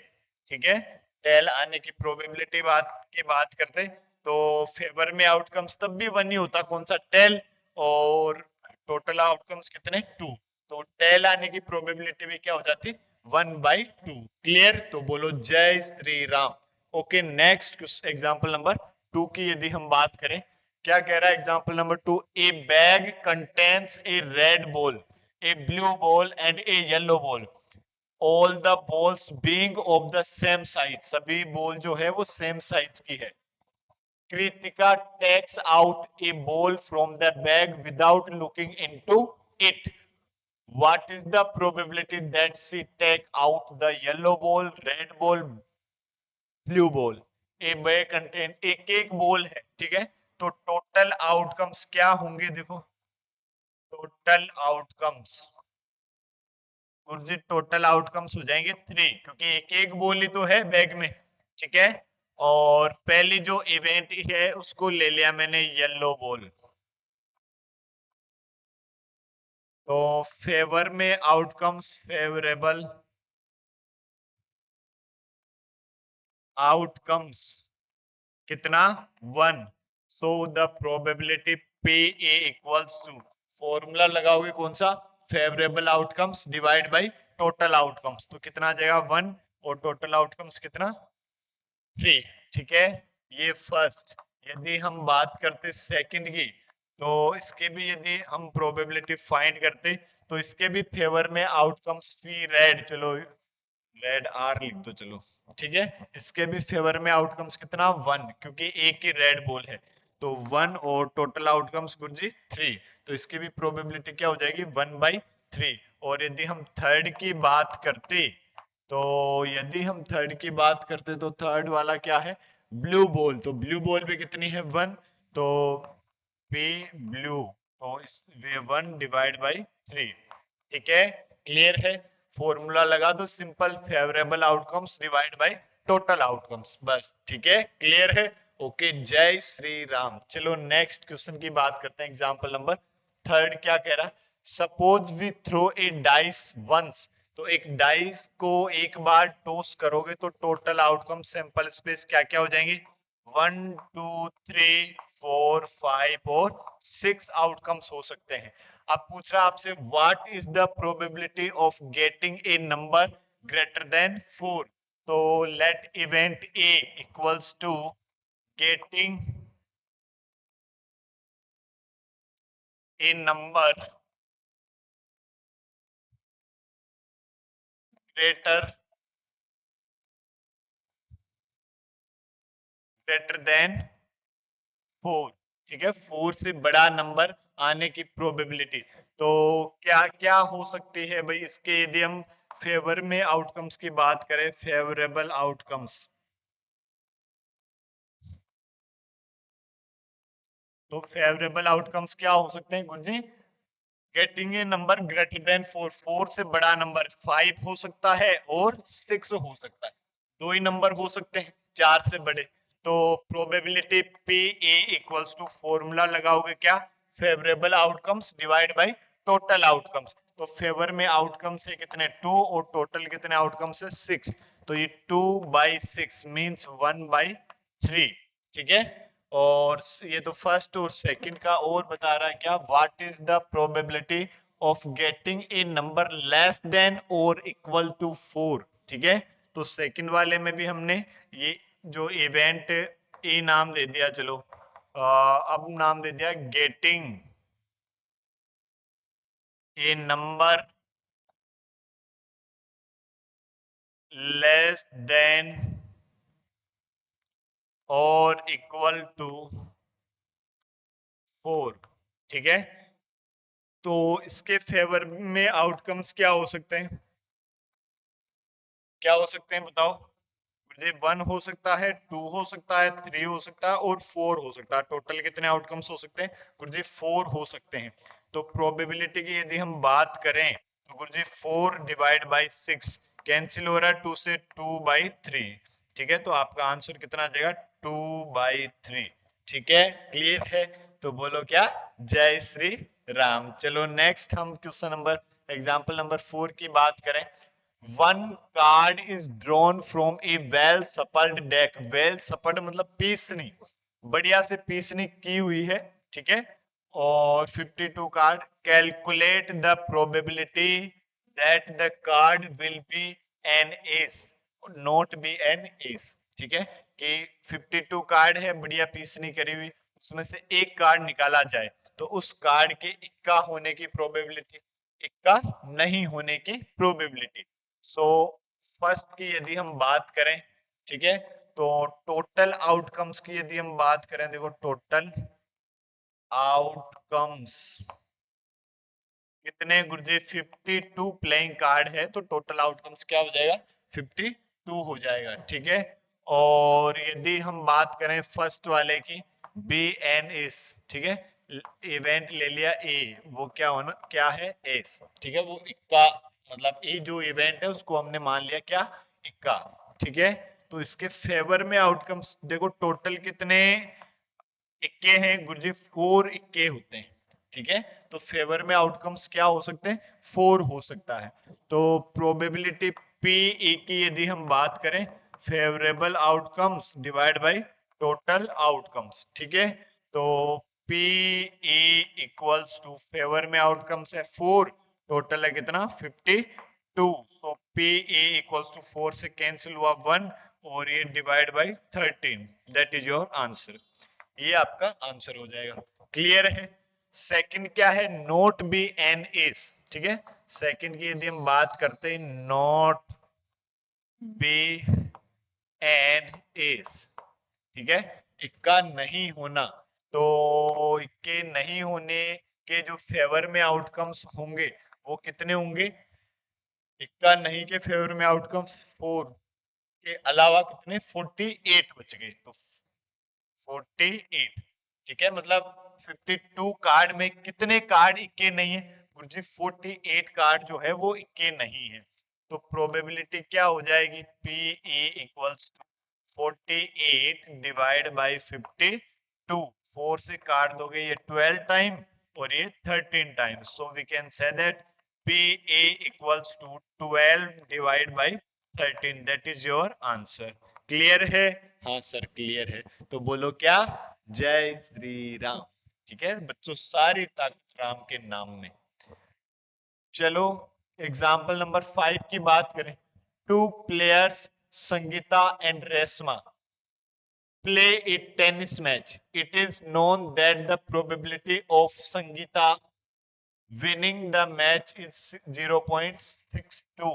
Speaker 1: ठीक है, टेल आने की प्रोबेबिलिटी बात करते, तो फेवर में आउटकम्स तब भी वन ही होता, कौन सा, टेल। और टोटल आउटकम्स कितने, टू। तो टेल आने की प्रोबेबिलिटी भी क्या हो जाती, वन बाई टू। क्लियर, तो बोलो जय Shri Ram. Okay, next example number two की यदि हम बात करें, क्या कह रहा है example number two, A bag contains A red ball, A blue ball and A yellow ball, all the balls being of the same size, सभी बॉल जो है वो सेम साइज की है। Kritika takes out a ball from the bag without looking into it. What is the probability that she take out the yellow ball, red ball, blue ball? A bag contain एक एक ball है, ठीक है। तो total outcomes क्या होंगे, देखो total outcomes, total outcomes हो जाएंगे थ्री, क्योंकि एक एक बॉल ही तो है बैग में, ठीक है। और पहली जो इवेंट है उसको ले लिया मैंने येलो बॉल। तो फेवर में आउटकम्स, फेवरेबल आउटकम्स कितना, one. So the probability P A equals to, formula लगाओगे कौन सा, favourable outcomes divide by total outcomes, तो कितना आ जाएगा, वन। और टोटल आउटकम्स कितना, थ्री, ठीक है। ये फर्स्ट। यदि हम बात करते सेकंड की, तो इसके भी यदि हम प्रोबेबिलिटी फाइंड करते, तो इसके भी फेवर में आउटकम्स फी रेड, चलो रेड आर लिख दो, चलो ठीक है। इसके भी फेवर में आउटकम्स कितना, वन, क्योंकि एक ही रेड बॉल है। तो वन और टोटल आउटकम्स गुरुजी थ्री। तो इसकी भी प्रोबेबिलिटी क्या हो जाएगी, वन बाई थ्री। और यदि हम थर्ड की बात करते, तो यदि हम थर्ड की बात करते तो थर्ड वाला क्या है, ब्लू बॉल। तो ब्लू बॉल भी कितनी है, वन। तो पी ब्लू, तो इस way one divide by three, ठीक है। क्लियर है, फॉर्मूला लगा दो simple, favourable outcomes divide by total outcomes, बस, ठीक है, क्लियर है। ओके, जय श्री राम। चलो नेक्स्ट क्वेश्चन की बात करते हैं, एग्जांपल नंबर थर्ड क्या कह रहा है, suppose we throw a dice once, तो एक डाइस को एक बार टॉस करोगे तो टोटल आउटकम सैंपल स्पेस क्या क्या हो जाएंगे, one, two, three, four, five और सिक्स आउटकम्स हो सकते हैं। अब पूछ रहा आपसे what is the probability of getting a number greater than four. तो let event A equals to getting a number greater greater than four, ठीक है, फोर से बड़ा नंबर आने की प्रोबेबिलिटी। तो क्या क्या हो सकती है भाई इसके, यदि हम फेवर में आउटकम्स की बात करें, फेवरेबल आउटकम्स, तो फेवरेबल आउटकम्स क्या हो सकते हैं गुरुजी, getting a number greater than four, four से बड़ा नंबर फाइव हो सकता है और सिक्स हो सकता है, दो ही नंबर हो सकते हैं चार से बड़े। तो probability P A equals to, formula लगाओगे क्या, favourable outcomes divide by total outcomes. तो फेवर में आउटकम्स है कितने, टू, और टोटल कितने आउटकम्स है, सिक्स। तो ये two by six means one by three, ठीक है। और ये तो फर्स्ट और सेकंड का, और बता रहा है क्या, what is the probability of getting a number less than और इक्वल टू 4। ठीक है, तो सेकंड वाले में भी हमने ये जो इवेंट ए नाम दे दिया, चलो अब नाम दे दिया getting a number less than और इक्वल टू 4। ठीक है, तो इसके फेवर में आउटकम्स क्या हो सकते हैं, क्या हो सकते हैं बताओ। ये 1 हो सकता है, 2 हो सकता है, 3 हो सकता है और 4 हो सकता है। टोटल कितने आउटकम्स हो सकते हैं गुरुजी, 4 हो सकते हैं। तो प्रोबेबिलिटी की यदि हम बात करें तो गुरुजी 4 डिवाइड बाई 6 कैंसिल हो रहा है 2 से, 2 बाई 3। ठीक है, तो आपका आंसर कितना आ जाएगा 2 बाई 3। ठीक है, क्लियर है, तो बोलो क्या, जय श्री राम। चलो नेक्स्ट हम क्वेश्चन नंबर एग्जाम्पल नंबर 4 की बात करें। One card is drawn from a well shuffled deck. Well shuffled मतलब पीसनी, बढ़िया से पीसनी की हुई है। ठीक है, और 52 card. Calculate the probability that the card will be an ace, not be an ace. ठीक है, कि 52 कार्ड है बढ़िया पीसनी करी हुई, उसमें से एक कार्ड निकाला जाए तो उस कार्ड के इक्का होने की प्रोबेबिलिटी, इक्का नहीं होने की प्रोबेबिलिटी। सो फर्स्ट की यदि हम बात करें, ठीक है, तो टोटल आउटकम्स की यदि हम बात करें, देखो टोटल आउटकम्स कितने गुरुजी, 52 प्लेइंग कार्ड है तो टोटल आउटकम्स क्या हो जाएगा, 52 हो जाएगा। ठीक है, और यदि हम बात करें फर्स्ट वाले की, बी एन एस, ठीक है, इवेंट ले लिया ए, वो क्या होना, क्या है एस। ठीक है, वो इक्का, मतलब ए जो इवेंट है उसको हमने मान लिया क्या, इक्का। ठीक है, तो इसके फेवर में आउटकम्स देखो टोटल कितने इक्के हैं गुरुजी, 4 इक्के होते हैं। ठीक है, तो फेवर में आउटकम्स क्या हो सकते हैं, 4 हो सकता है। तो प्रोबेबिलिटी पी ई की यदि हम बात करें, favourable outcomes divide by total outcomes. ठीक है, तो P E equals to, favour में आउटकम्स है 4, टोटल है कितना 52। So P E equals to 4 से कैंसिल हुआ 1 और ये divide by 13, that is your answer. ये आपका आंसर हो जाएगा। क्लियर है। सेकंड क्या है, नोट बी एन एस। ठीक है, सेकंड की यदि हम बात करते हैं, नोट बी एन एस। ठीक है, इक्का नहीं होना, तो इक्के नहीं होने के जो फेवर में आउटकम्स होंगे वो कितने होंगे, इक्का नहीं के फेवर में आउटकम्स 4 के अलावा कितने, 48 बच गए। तो 48। ठीक है, मतलब 52 कार्ड में कितने कार्ड इक्के नहीं है गुरुजी, 48 कार्ड जो है वो इक्के नहीं है। तो प्रोबेबिलिटी क्या हो जाएगी, P E equals to 48 divide by 52। 4 से काट दोगे ये 12 टाइम और ये 13 time, so we can say that P A equals to 12 divide by 13, that is your answer. Clear है, हाँ सर क्लियर है, तो बोलो क्या, जय श्री राम। ठीक है बच्चों, सारी ताकत राम के नाम में। चलो एग्जाम्पल नंबर 5 की बात करें। Two players Sangeeta and Reshma play a tennis match. It is known that the probability of Sangeeta winning the match is 0.62।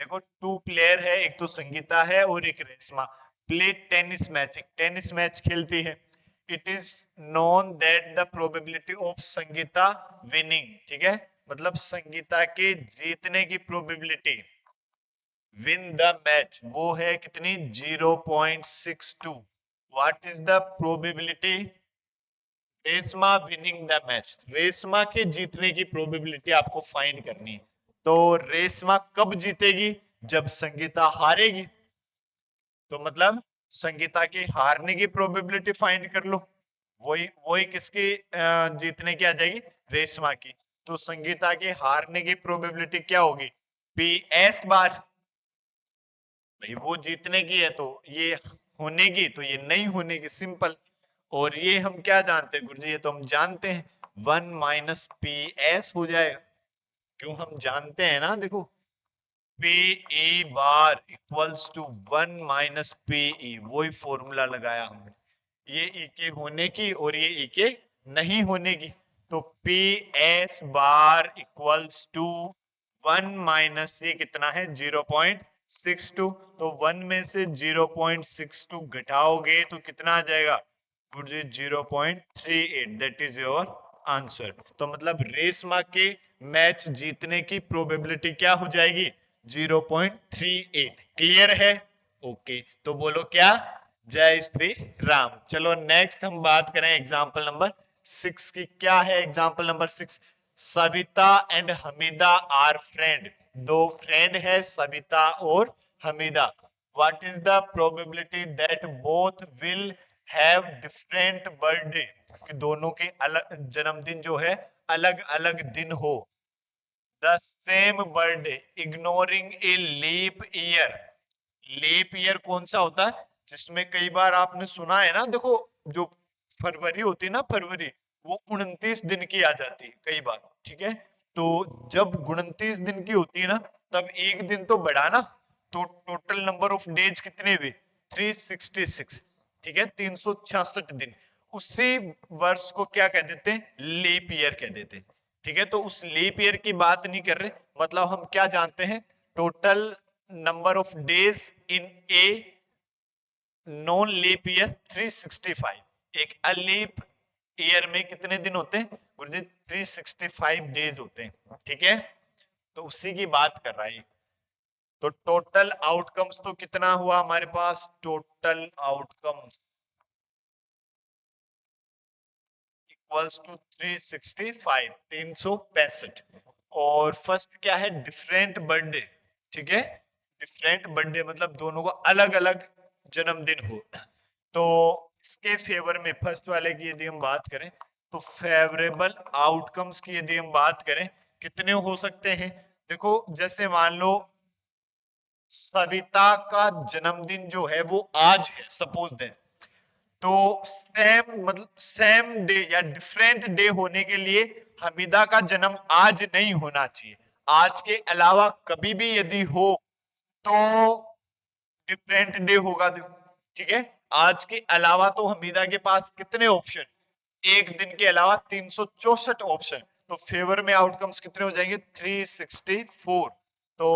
Speaker 1: देखो टू प्लेयर है, एक तो संगीता है और एक रेशमा, प्ले टेनिस मैच, एक टेनिस मैच खेलती है। It is known that the probability of Sangeeta winning, ठीक है, मतलब संगीता के जीतने की प्रोबेबिलिटी, विन द मैच, वो है कितनी 0.62। What is the probability Reshma winning the match, Reshma के जीतने की प्रोबेबिलिटी आपको फाइंड करनी है। तो रेशमा कब जीतेगी, जब संगीता हारेगी, तो मतलब संगीता की हारने की प्रोबेबिलिटी फाइंड कर लो। वही वही किसकी जीतने की आ जाएगी, रेशमा की। तो संगीता की हारने की प्रोबेबिलिटी क्या होगी, पी एस बार, भाई वो जीतने की है तो ये होने की, तो ये नहीं होने की, सिंपल। और ये हम क्या जानते हैं गुरुजी, ये तो हम जानते हैं 1 माइनस पी एस हो जाएगा, क्यों हम जानते हैं ना, देखो P E bar equals to 1 minus P E, वही फॉर्मूला लगाया हमने, ये ई के होने की और ये ई के नहीं होने की। तो P S bar equals to 1 minus ये कितना है 0.62, तो 1 में से 0.62 घटाओगे तो कितना आ जाएगा, 0.38, दैट इज योर आंसर। तो मतलब रेस मार के मैच जीतने की प्रोबेबिलिटी क्या हो जाएगी, 0.38। क्लियर है? ओके, तो बोलो क्या, जय श्री राम। चलो नेक्स्ट हम बात करें एग्जांपल नंबर 6 की। क्या है example number 6? Savita and Hamida are friend, दो फ्रेंड है सविता और Hamida. What is the probability that both will have different birthday, कि दोनों के अलग जन्मदिन जो है अलग अलग दिन हो। The same birthday ignoring a leap year. Leap year कौन सा होता है, जिसमें कई बार आपने सुना है ना, देखो जो फरवरी होती है ना, फरवरी वो 29 दिन की आ जाती है कई बार, ठीक है। तो जब 29 दिन की होती है ना, तब एक दिन तो बढ़ा ना, तो टोटल नंबर ऑफ डेज कितने हुए, 366, ठीक है, 366 दिन। उसी वर्ष को क्या कह देते हैं, लीप ईयर कह देते हैं, ठीक है। तो उस लीप ईयर की बात नहीं कर रहे, मतलब हम क्या जानते हैं, total number of days in a non leap year 365। एक अलीप ईयर में कितने दिन होते हैं गुरुजी, 365 डेज होते हैं, ठीक है। तो उसी की बात कर रहा है। तो टोटल आउटकम्स तो कितना हुआ हमारे पास, टोटल आउटकम्स इक्वल्स टू 365, 365। और फर्स्ट क्या है, डिफरेंट बर्थडे, ठीक है। डिफरेंट बर्थडे मतलब दोनों का अलग अलग जन्मदिन हो। तो इसके फेवर में फर्स्ट वाले की यदि हम बात करें, तो फेवरेबल आउटकम्स की यदि हम बात करें, कितने हो सकते हैं। देखो जैसे मान लो सविता का जन्मदिन जो है वो आज है, सपोज दें, तो सेम मतलब सेम डे या डिफरेंट डे होने के लिए हमीदा का जन्म आज नहीं होना चाहिए, आज के अलावा कभी भी यदि हो तो डिफरेंट डे होगा, देखो ठीक है। आज के अलावा तो हमीदा के पास कितने ऑप्शन, एक दिन के अलावा 364 ऑप्शन, तो फेवर में आउटकम्स कितने हो जाएंगे, 364। तो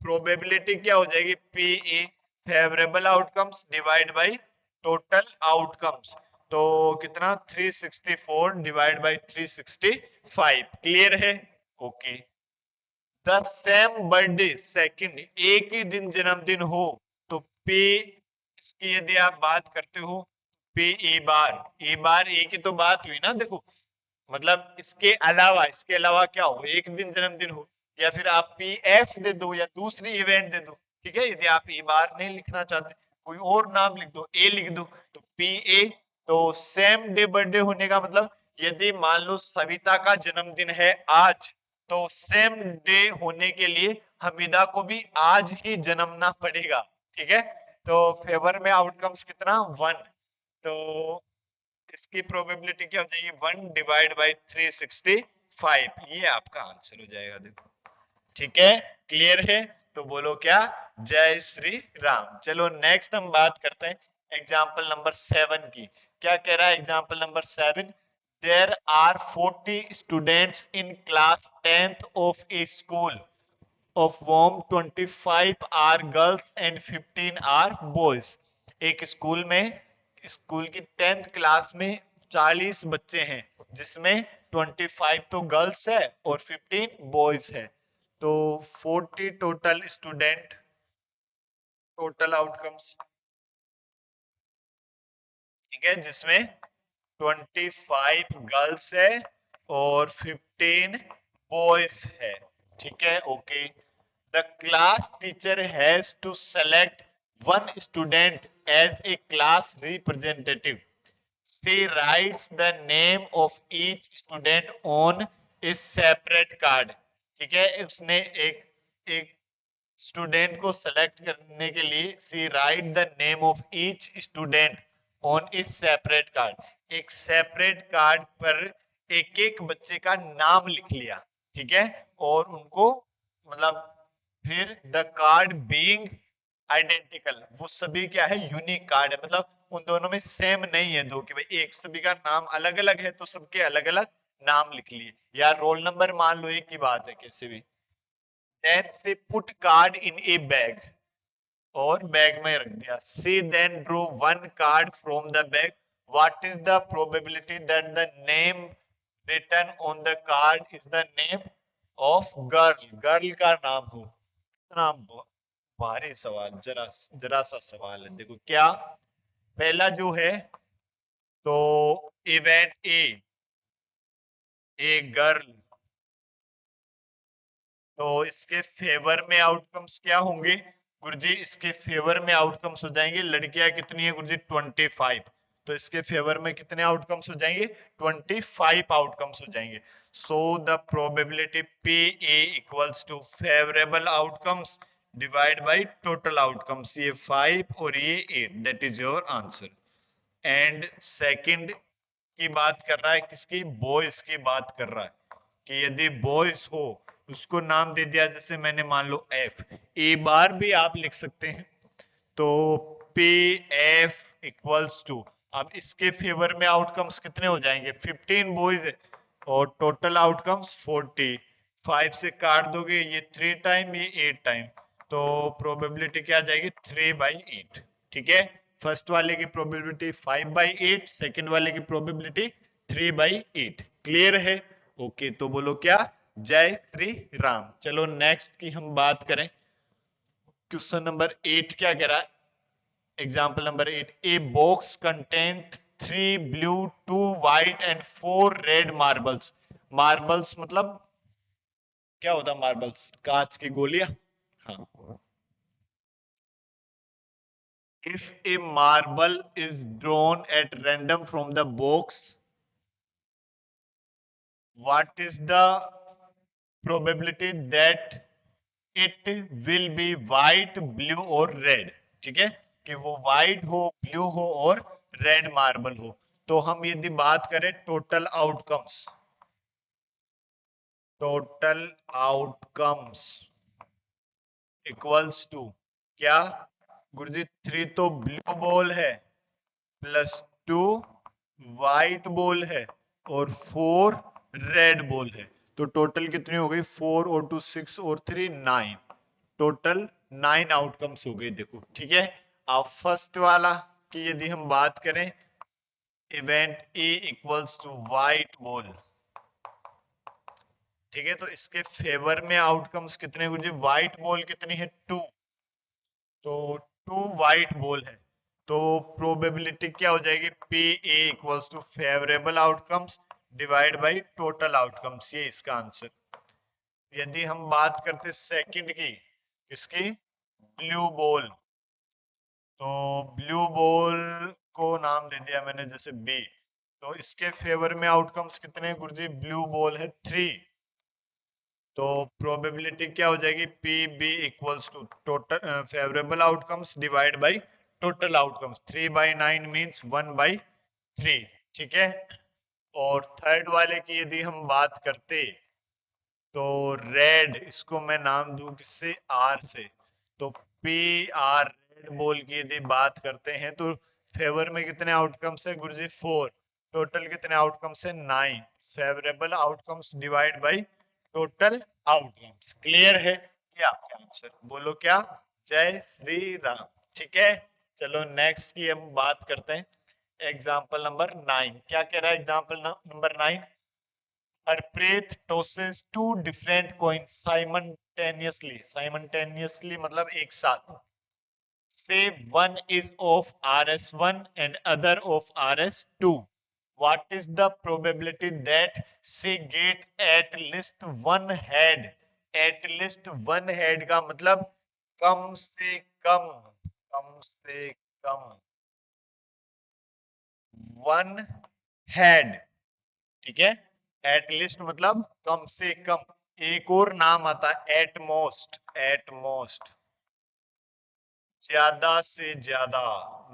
Speaker 1: प्रोबेबिलिटी क्या हो जाएगी, P A, favourable outcomes divide by total outcomes. तो कितना, 364 डिवाइड बाई 365। क्लियर है? Okay. The same birthday second, एक ही दिन जन्मदिन हो, तो पे इसकी यदि आप बात करते हो, पे ए बार, ए बार ए की तो बात हुई ना, देखो मतलब इसके अलावा क्या हो, एक दिन जन्मदिन हो, या फिर आप पी एफ दे दो या दूसरी इवेंट दे दो, ठीक है। यदि आप ए बार नहीं लिखना चाहते, कोई और नाम लिख दो, ए लिख दो, तो पी ए। तो सेम डे बर्थडे होने का मतलब, यदि मान लो सविता का जन्मदिन है आज, तो सेम डे होने के लिए हमीदा को भी आज ही जन्मना पड़ेगा, ठीक है। तो फेवर में आउटकम्स कितना, 1। तो इसकी प्रोबेबिलिटी क्या हो जाएगी, 1 डिवाइड बाई 365, ये आपका आंसर हो जाएगा, देखो ठीक है। क्लियर है? तो बोलो क्या, जय श्री राम। चलो नेक्स्ट हम बात करते हैं एग्जाम्पल नंबर 7 की। क्या कह रहा है example number 7? There are 40 students in class 10th of a school of whom 25 are girls and 15 are boys। एक स्कूल में, स्कूल की 10th क्लास में 40 बच्चे हैं, जिसमें 25 तो गर्ल्स है और 15 बॉयज है। तो 40 टोटल स्टूडेंट, टोटल आउटकम्स, ठीक है, जिसमें 25 गर्ल्स है और 15 बॉयज है, ठीक है। Okay. The class teacher has to select one student as a class representative. She writes the name of each student on a separate card। ठीक है, उसने एक एक स्टूडेंट को सेलेक्ट करने के लिए she write the name of each student on a separate card, एक सेपरेट कार्ड पर एक एक बच्चे का नाम लिख लिया, ठीक है, और उनको मतलब फिर द कार्ड बीइंग आइडेंटिकल, वो सभी क्या है, यूनिक कार्ड है, मतलब उन दोनों में सेम नहीं है दो, कि भाई एक सभी का नाम अलग अलग है तो सबके अलग अलग नाम लिख लिए, या रोल नंबर मान लो एक की बात है कैसे भी। Then she put card in a bag, और बैग में रख दिया। She then draw one card from the bag, what is the probability that the name written on the card is the name of girl, girl का नाम हो। नाम भारी सवाल, जरा जरा सा सवाल है, देखो क्या, पहला जो है तो इवेंट ए गर्ल, तो इसके फेवर में आउटकम्स क्या होंगे गुरुजी, इसके फेवर में आउटकम्स हो जाएंगे, लड़कियां कितनी है गुरुजी 25, तो इसके फेवर में कितने आउटकम्स हो जाएंगे 25 आउटकम्स हो जाएंगे। So the probability P A equals to favourable outcomes divide by total outcomes, ये 5 और ये 8, that is your answer. And second की बात कर रहा है, किसकी, बॉयज की बात कर रहा है, कि यदि बॉयज हो उसको नाम दे दिया, जैसे मैंने मान लो एफ, ए बार भी आप लिख सकते हैं, तो पी एफ इक्वल्स टू, अब इसके फेवर में आउटकम्स कितने हो जाएंगे, 15 बॉयज है और टोटल आउटकम्स 40, 5 से काट दोगे ये 3 टाइम ये 8 टाइम, तो प्रोबेबिलिटी क्या आ जाएगी 3/8, ठीक है, फर्स्ट वाले की प्रोबेबिलिटी 5/8, सेकंड वाले की प्रोबेबिलिटी 3/8, क्लियर है। ओके, तो बोलो क्या, जय श्री राम। चलो नेक्स्ट की हम बात करें, क्वेश्चन नंबर 8 क्या कह रहा है, example number 8, a box content 3 blue 2 white and 4 red marbles, marbles मतलब क्या होता है, मार्बल्स कांच की गोलियां, हाँ। If a marble is drawn at random from the box, what is the probability that it will be white, blue or red? ठीक है, कि वो white हो, blue हो और red marble हो। तो हम यदि बात करें टोटल आउटकम्स इक्वल्स टू क्या गुरुजी, 3 तो ब्लू बॉल है +2 व्हाइट बॉल है और 4 रेड बॉल है, तो टोटल कितनी हो गई, 4 और 2 6 और 3 9, टोटल 9 आउटकम्स हो गए, देखो ठीक है। अब फर्स्ट वाला की यदि हम बात करें, event A equals to white ball, ठीक है, तो इसके फेवर में आउटकम्स कितने गुरुजी, व्हाइट बॉल कितनी है 2, तो 2 व्हाइट बॉल है, तो प्रोबेबिलिटी क्या हो जाएगी, P A equals to favourable outcomes divide by total outcomes, ये इसका आंसर। यदि हम बात करते सेकंड की, किसकी, ब्लू बॉल, तो ब्लू बॉल को नाम दे दिया मैंने जैसे बी, तो इसके फेवर में आउटकम्स कितने गुरुजी, ब्लू बॉल है 3, तो प्रोबेबिलिटी क्या हो जाएगी, P B equals to total favourable outcomes divide by total outcomes, 3/9 means 1/3, ठीक है। और थर्ड वाले की यदि हम बात करते, तो रेड, इसको मैं नाम दूं किससे, आर से, तो पी आर रेड बॉल की यदि बात करते हैं तो फेवर में कितने आउटकम्स है गुरुजी, 4, टोटल कितने आउटकम्स है 9, favourable outcomes divide by total outcomes, clear है, क्या आपका आंसर, बोलो क्या, जय श्री राम, ठीक है। चलो नेक्स्ट की हम बात करते हैं, एग्जाम्पल नंबर 9 क्या कह रहा है, example number 9, Harpreet tosses two different coins simultaneously. Simultaneously मतलब एक साथ. Say one is of RS1 and other of RS2. What is the probability that she get at least one head? At least one head का मतलब कम से कम, कम से कम one head, ठीक है, at least मतलब कम से कम, एक और नाम आता है एटमोस्ट, एटमोस्ट, ज्यादा से ज्यादा,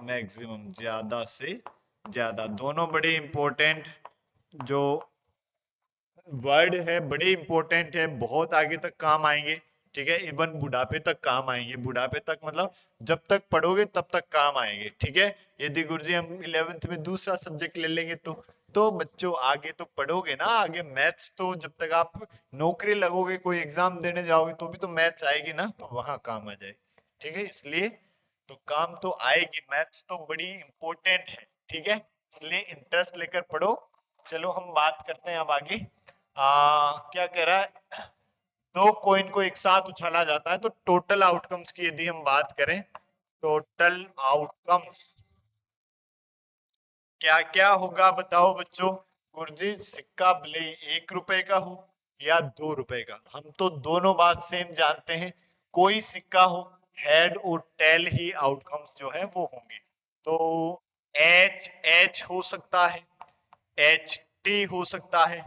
Speaker 1: मैक्सिमम, ज्यादा से ज्यादा, दोनों बड़े इंपॉर्टेंट जो वर्ड है, बड़े इंपॉर्टेंट है, बहुत आगे तक काम आएंगे। ठीक है, इवन बुढ़ापे तक काम आएंगे, बुढ़ापे तक मतलब जब तक पढ़ोगे तब तक काम आएंगे। ठीक है, यदि गुरुजी हम 11th में दूसरा सब्जेक्ट ले लेंगे तो बच्चों आगे तो पढ़ोगे ना, आगे मैथ्स तो जब तक आप नौकरी लगोगे, कोई एग्जाम देने जाओगे तो भी तो मैथ्स आएगी ना, तो वहां काम आ जाएगी। ठीक है, इसलिए तो काम तो आएगी, मैथ्स तो बड़ी इंपॉर्टेंट है। ठीक है, इसलिए इंटरेस्ट लेकर पढ़ो। चलो हम बात करते हैं अब आगे। क्या कह रहा है, दो कॉइन को एक साथ उछाला जाता है तो टोटल आउटकम्स की यदि हम बात करें, टोटल आउटकम्स क्या क्या होगा बताओ बच्चों। गुरुजी सिक्का भले 1 रुपए का हो या 2 रुपए का, हम तो दोनों बात सेम जानते हैं, कोई सिक्का हो, हेड और टेल ही आउटकम्स जो है वो होंगे। तो एच एच हो सकता है, एच टी हो सकता है,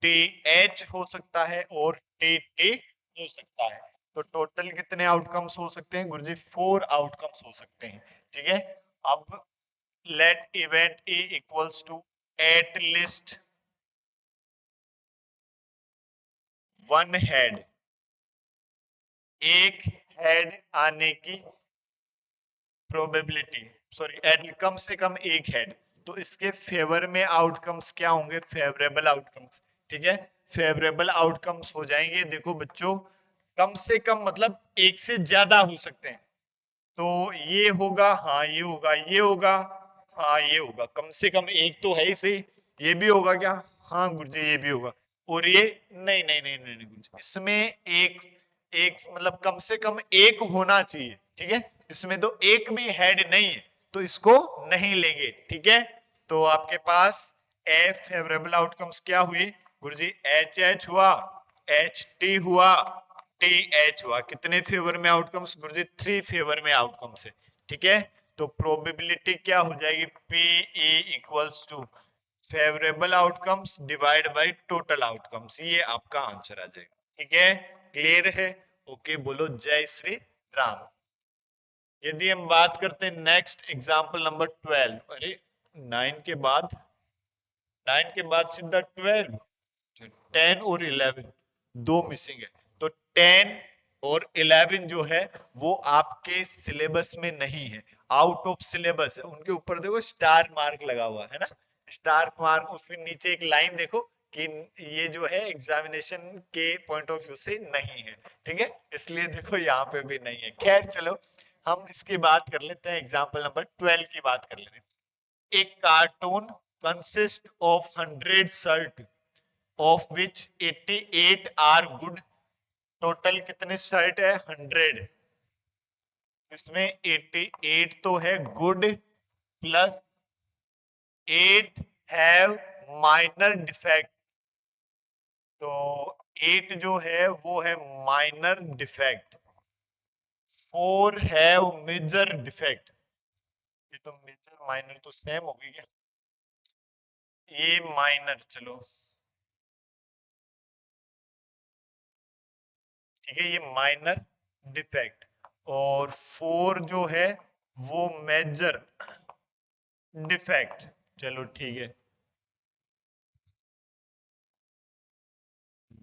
Speaker 1: टी एच हो सकता है और टी टी हो सकता है। तो टोटल कितने आउटकम्स हो सकते हैं गुरुजी? 4 आउटकम्स हो सकते हैं। ठीक है, अब let event e equals to at least one head, एक हेड आने की प्रोबेबिलिटी, सॉरी कम से कम एक हेड, तो इसके फेवर में आउटकम्स क्या होंगे? Favourable outcomes. ठीक है, फेवरेबल आउटकम्स हो जाएंगे। देखो बच्चों, कम से कम मतलब एक से ज्यादा हो सकते हैं, तो ये होगा, हाँ ये होगा, ये होगा, हाँ ये होगा, कम से कम एक तो है ही सही। ये भी होगा क्या? हाँ गुरुजी ये भी होगा। और ये नहीं नहीं नहीं नहीं, नहीं गुरुजी, इसमें एक एक मतलब कम से कम एक होना चाहिए। ठीक है, इसमें तो एक भी हेड नहीं है तो इसको नहीं लेंगे। ठीक है, तो आपके पास ए फेवरेबल आउटकम्स क्या हुई गुरुजी? एच एच हुआ, एच टी हुआ, टी एच हुआ। कितने फेवर में आउटकम्स गुरुजी? 3 फेवर में आउटकम्स है। ठीक है, तो प्रोबेबिलिटी क्या हो जाएगी? P E equals to favourable outcomes divide by total outcomes, ये आपका आंसर आ जाएगा। ठीक है, क्लियर है? ओके, बोलो जय श्री राम। यदि हम बात करते हैं नेक्स्ट एग्जांपल नंबर 12, अरे 9 के बाद, 9 के बाद सीधा 12, 10 और 11 दो मिसिंग है, तो 10 और 11 जो है वो आपके सिलेबस में नहीं है, आउट ऑफ सिलेबस है। उनके ऊपर देखो स्टार मार्क लगा हुआ है ना, स्टार मार्क, और फिर नीचे एक लाइन देखो कि ये जो है एग्जामिनेशन के पॉइंट ऑफ व्यू से नहीं है। ठीक है, इसलिए देखो यहाँ पे भी नहीं है। खैर चलो, हम इसकी बात कर लेते हैं, एग्जाम्पल नंबर 12 की बात कर लेते हैं। एक carton consist of 100 shirt of which 88 are good। Total कितने शर्ट है? 100, इसमें 88 तो है good, plus 8 have minor defect. तो 8 जो है वो है minor defect, 4 have major defect. ये तो मेजर माइनर तो सेम हो गई क्या? ये माइनर, चलो ठीक है, ये माइनर डिफेक्ट, और 4 जो है वो मेजर डिफेक्ट। चलो ठीक है,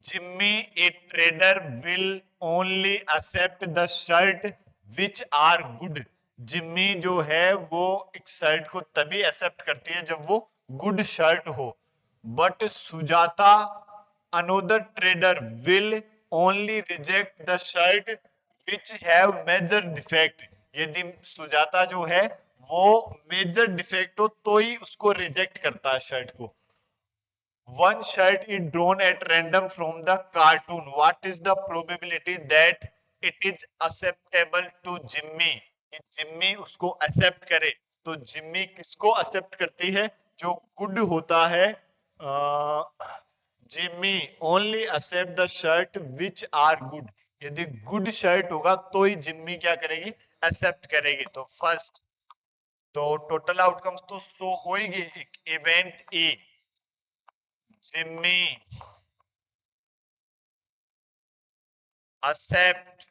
Speaker 1: Jimmy a trader will only accept the shirt which are good. Jimmy जो है वो एक शर्ट को तभी एक्सेप्ट करती है जब वो गुड शर्ट हो, but Sujatha another trader will only reject the shirt which have major defect. यदि सुजाता जो है वो मेजर डिफेक्ट हो तो ही उसको रिजेक्ट करता है शर्ट को। One shirt is drawn at random from the cartoon. What is the probability that it is acceptable to Jimmy? कि जिम्मी उसको एक्सेप्ट करे, तो जिम्मी किसको एक्सेप्ट करती है? जो गुड होता है। Jimmy only accept the shirt which are good. यदि गुड शर्ट होगा तो ही जिम्मी क्या करेगी? एक्सेप्ट करेगी। तो फर्स्ट, तो टोटल आउटकम्स तो शो होगी। Event A, Jimmy accept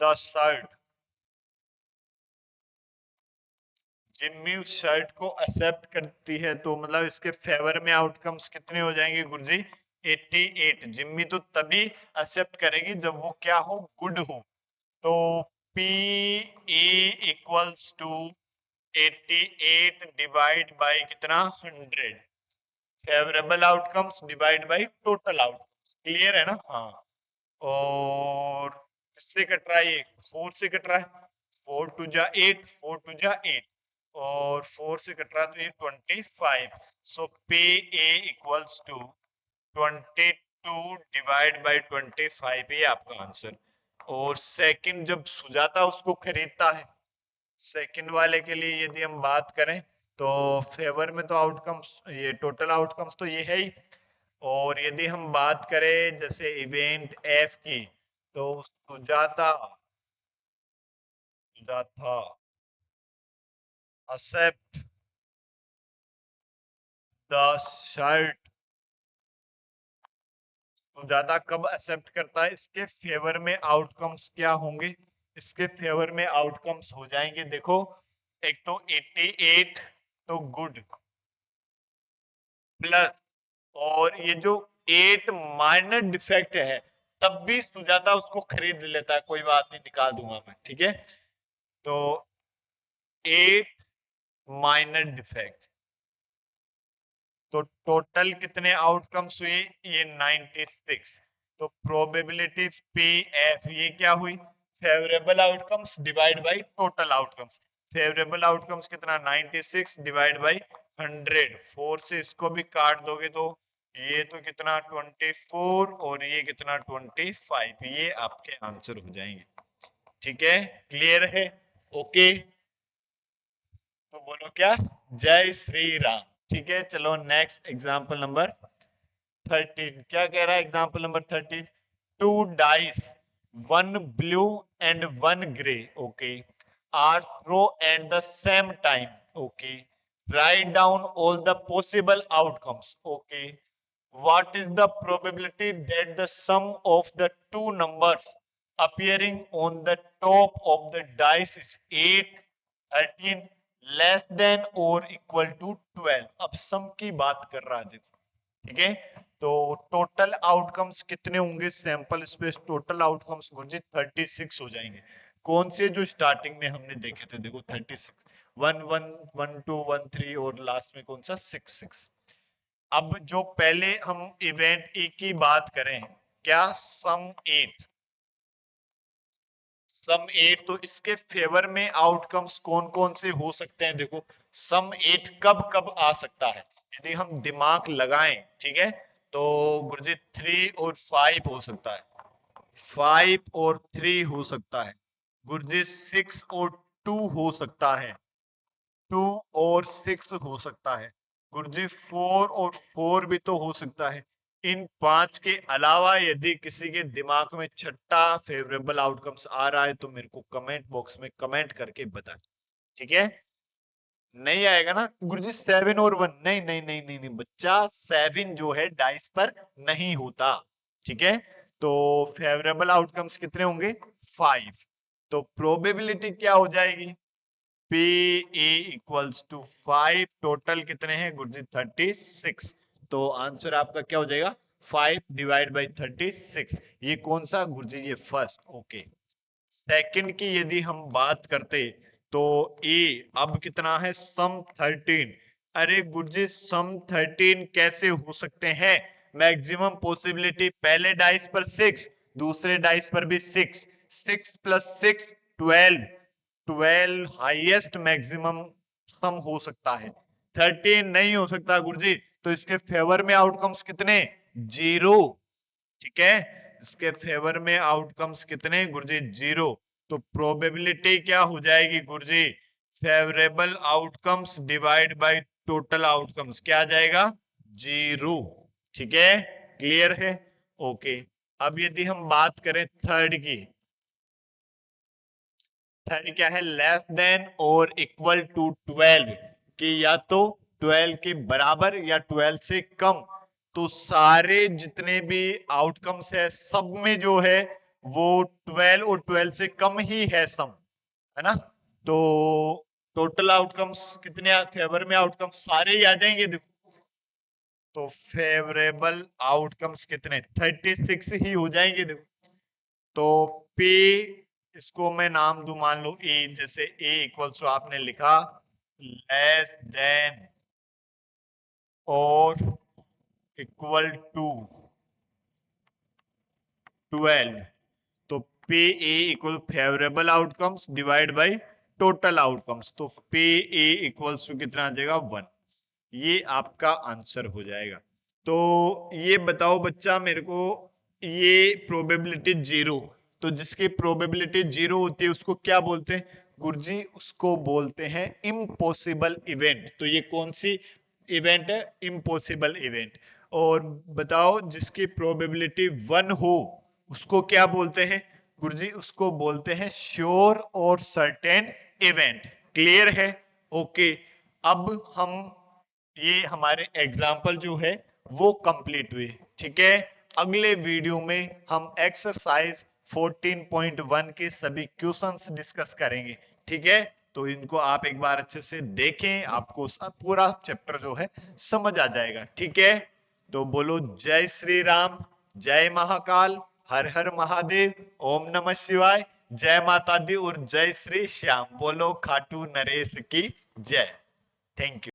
Speaker 1: the shirt, Jimmy उस शर्ट को एक्सेप्ट करती है, तो मतलब इसके फेवर में आउटकम्स कितने हो जाएंगे गुरुजी? 88। जिम्मी तो तभी एक्सेप्ट करेगी जब वो क्या हो? गुड हो। तो P E equals to 88 divide by कितना? 100। Favourable outcomes divide by total outcomes. Clear है ना? हाँ। और किससे कट रहा है ये? 4 से कट रहा है। 4 टू जा 8, 4 टू जा 8, और 4 से कट रहा है तो ये 25। सो पे ए इक्वल्स टू 22 डिवाइड बाय 25, ये आपका आंसर। और सेकंड जब सुजाता उसको खरीदता है, सेकंड वाले के लिए यदि हम बात करें तो फेवर में तो आउटकम्स, ये टोटल आउटकम्स तो ये है ही। और यदि हम बात करें जैसे इवेंट एफ की, तो Sujata Sujata accept the shirt. Sujata कब एक्सेप्ट करता है? इसके फेवर में आउटकम्स क्या होंगे? इसके फेवर में आउटकम्स हो जाएंगे, देखो, एक तो 88 तो गुड, प्लस, और ये जो 8 माइनर डिफेक्ट है, तब भी सुजाता उसको खरीद लेता है, कोई बात नहीं, निकाल दूंगा मैं, ठीक है। तो 8 माइनर डिफेक्ट, तो टोटल कितने आउटकम्स हुए? ये 96। तो प्रोबेबिलिटी पी एफ ये क्या हुई? Favourable outcomes divide by total outcomes. Favourable outcomes कितना? 96 डिवाइड बाय 100। 4 से इसको भी काट दोगे तो ये तो कितना? 24, और ये कितना? 25। ये आपके आंसर हो जाएंगे, ठीक है। क्लियर है? ओके, तो बोलो क्या? जय श्री राम। ठीक है, चलो नेक्स्ट एग्जांपल नंबर 13। क्या कह रहा है example number 13? Two dice, one blue and one grey, okay, are throw at the same time, okay, write down all the possible outcomes, okay, what is the probability that the sum of the two numbers appearing on the top of the dice is 8, 13, less than or equal to 12? अब सम की बात कर रहा है, देखो, ठीक है। तो टोटल आउटकम्स कितने होंगे? सैंपल स्पेस टोटल आउटकम्स गुरुजी 36 हो जाएंगे। कौन से? जो स्टार्टिंग में हमने देखे थे, देखो 36, 1 1 1 2 1 3, और लास्ट में कौन सा? 6 6। अब जो पहले हम इवेंट ए की बात करें, क्या? सम 8, सम 8, तो इसके फेवर में आउटकम्स कौन कौन से हो सकते हैं? देखो, सम 8 कब कब आ सकता है यदि हम दिमाग लगाएं, ठीक है, तो गुरुजी 3 और 5 हो सकता है, 5 और 3 हो सकता है गुरुजी, 6 और 2 हो सकता है, 2 और 6 हो सकता है गुरुजी, 4 और 4 भी तो हो सकता है। इन 5 के अलावा यदि किसी के दिमाग में छठा फेवरेबल आउटकम्स आ रहा है तो मेरे को कमेंट बॉक्स में कमेंट करके बताएं, ठीक है। नहीं आएगा ना गुरुजी? 7 और 1, नहीं नहीं नहीं नहीं नहीं बच्चा, 7 जो है डाइस पर नहीं होता, ठीक है। तो फेवरेबल आउटकम्स कितने होंगे? 5। तो प्रोबेबिलिटी क्या हो जाएगी? P E equals to 5। Total कितने हैं गुरुजी? 36। तो आंसर आपका क्या हो जाएगा? 5 डिवाइड बाई 36। ये कौन सा गुरुजी? ये फर्स्ट, ओके। सेकंड की यदि हम बात करते तो ए, अब कितना है? सम 13। अरे गुरुजी, सम 13 कैसे हो सकते हैं? मैक्सिमम पॉसिबिलिटी, पहले डाइस पर 6, दूसरे डाइस पर भी 6, 6 प्लस 6 12, 12 हाईएस्ट मैक्सिमम सम हो सकता है, 13 नहीं हो सकता गुरुजी। तो इसके फेवर में आउटकम्स कितने? 0, ठीक है। इसके फेवर में आउटकम्स कितने गुरुजी? 0। तो प्रोबेबिलिटी क्या हो जाएगी गुरुजी? Favourable outcomes divide by total outcomes, क्या आ जाएगा? 0, ठीक है। क्लियर है? ओके। अब यदि हम बात करें थर्ड की, थर्ड क्या है? लेस देन और इक्वल टू 12, कि या तो 12 के बराबर या 12 से कम। तो सारे जितने भी आउटकम्स है सब में जो है वो 12 और 12 से कम ही है सम, है ना। तो टोटल आउटकम्स कितने फेवर में आउटकम्स सारे ही आ जाएंगे देखो। तो फेवरेबल आउटकम्स कितने 36 ही हो जाएंगे देखो। तो P, इसको मैं नाम दूं मान लो ए, जैसे ए इक्वल्स टू आपने लिखा लेस देन और इक्वल टू 12, तो P A equal favourable outcomes divide by total outcomes, तो पे ए इक्वल्स टू कितना आ जाएगा 1। ये आपका आंसर हो जाएगा। तो ये बताओ बच्चा मेरे को, ये प्रोबेबिलिटी जीरो, तो जिसकी प्रोबेबिलिटी जीरो होती है उसको क्या बोलते हैं गुरुजी? उसको बोलते हैं इम्पॉसिबल इवेंट। तो ये कौन सी इवेंट है? Impossible event. और बताओ जिसकी प्रोबेबिलिटी 1 हो उसको क्या बोलते हैं गुरुजी? उसको बोलते हैं श्योर और सर्टेन इवेंट। क्लियर है? ओके। अब हम ये हमारे एग्जाम्पल जो है वो कंप्लीट हुए, ठीक है। अगले वीडियो में हम एक्सरसाइज 14.1 के सभी क्वेश्चंस डिस्कस करेंगे, ठीक है। तो इनको आप एक बार अच्छे से देखें, आपको पूरा चैप्टर जो है समझ आ जाएगा, ठीक है। तो बोलो जय श्री राम, जय महाकाल, हर हर महादेव, ओम नमः शिवाय, जय माता दी और जय श्री श्याम। बोलो खाटू नरेश की जय। Thank you.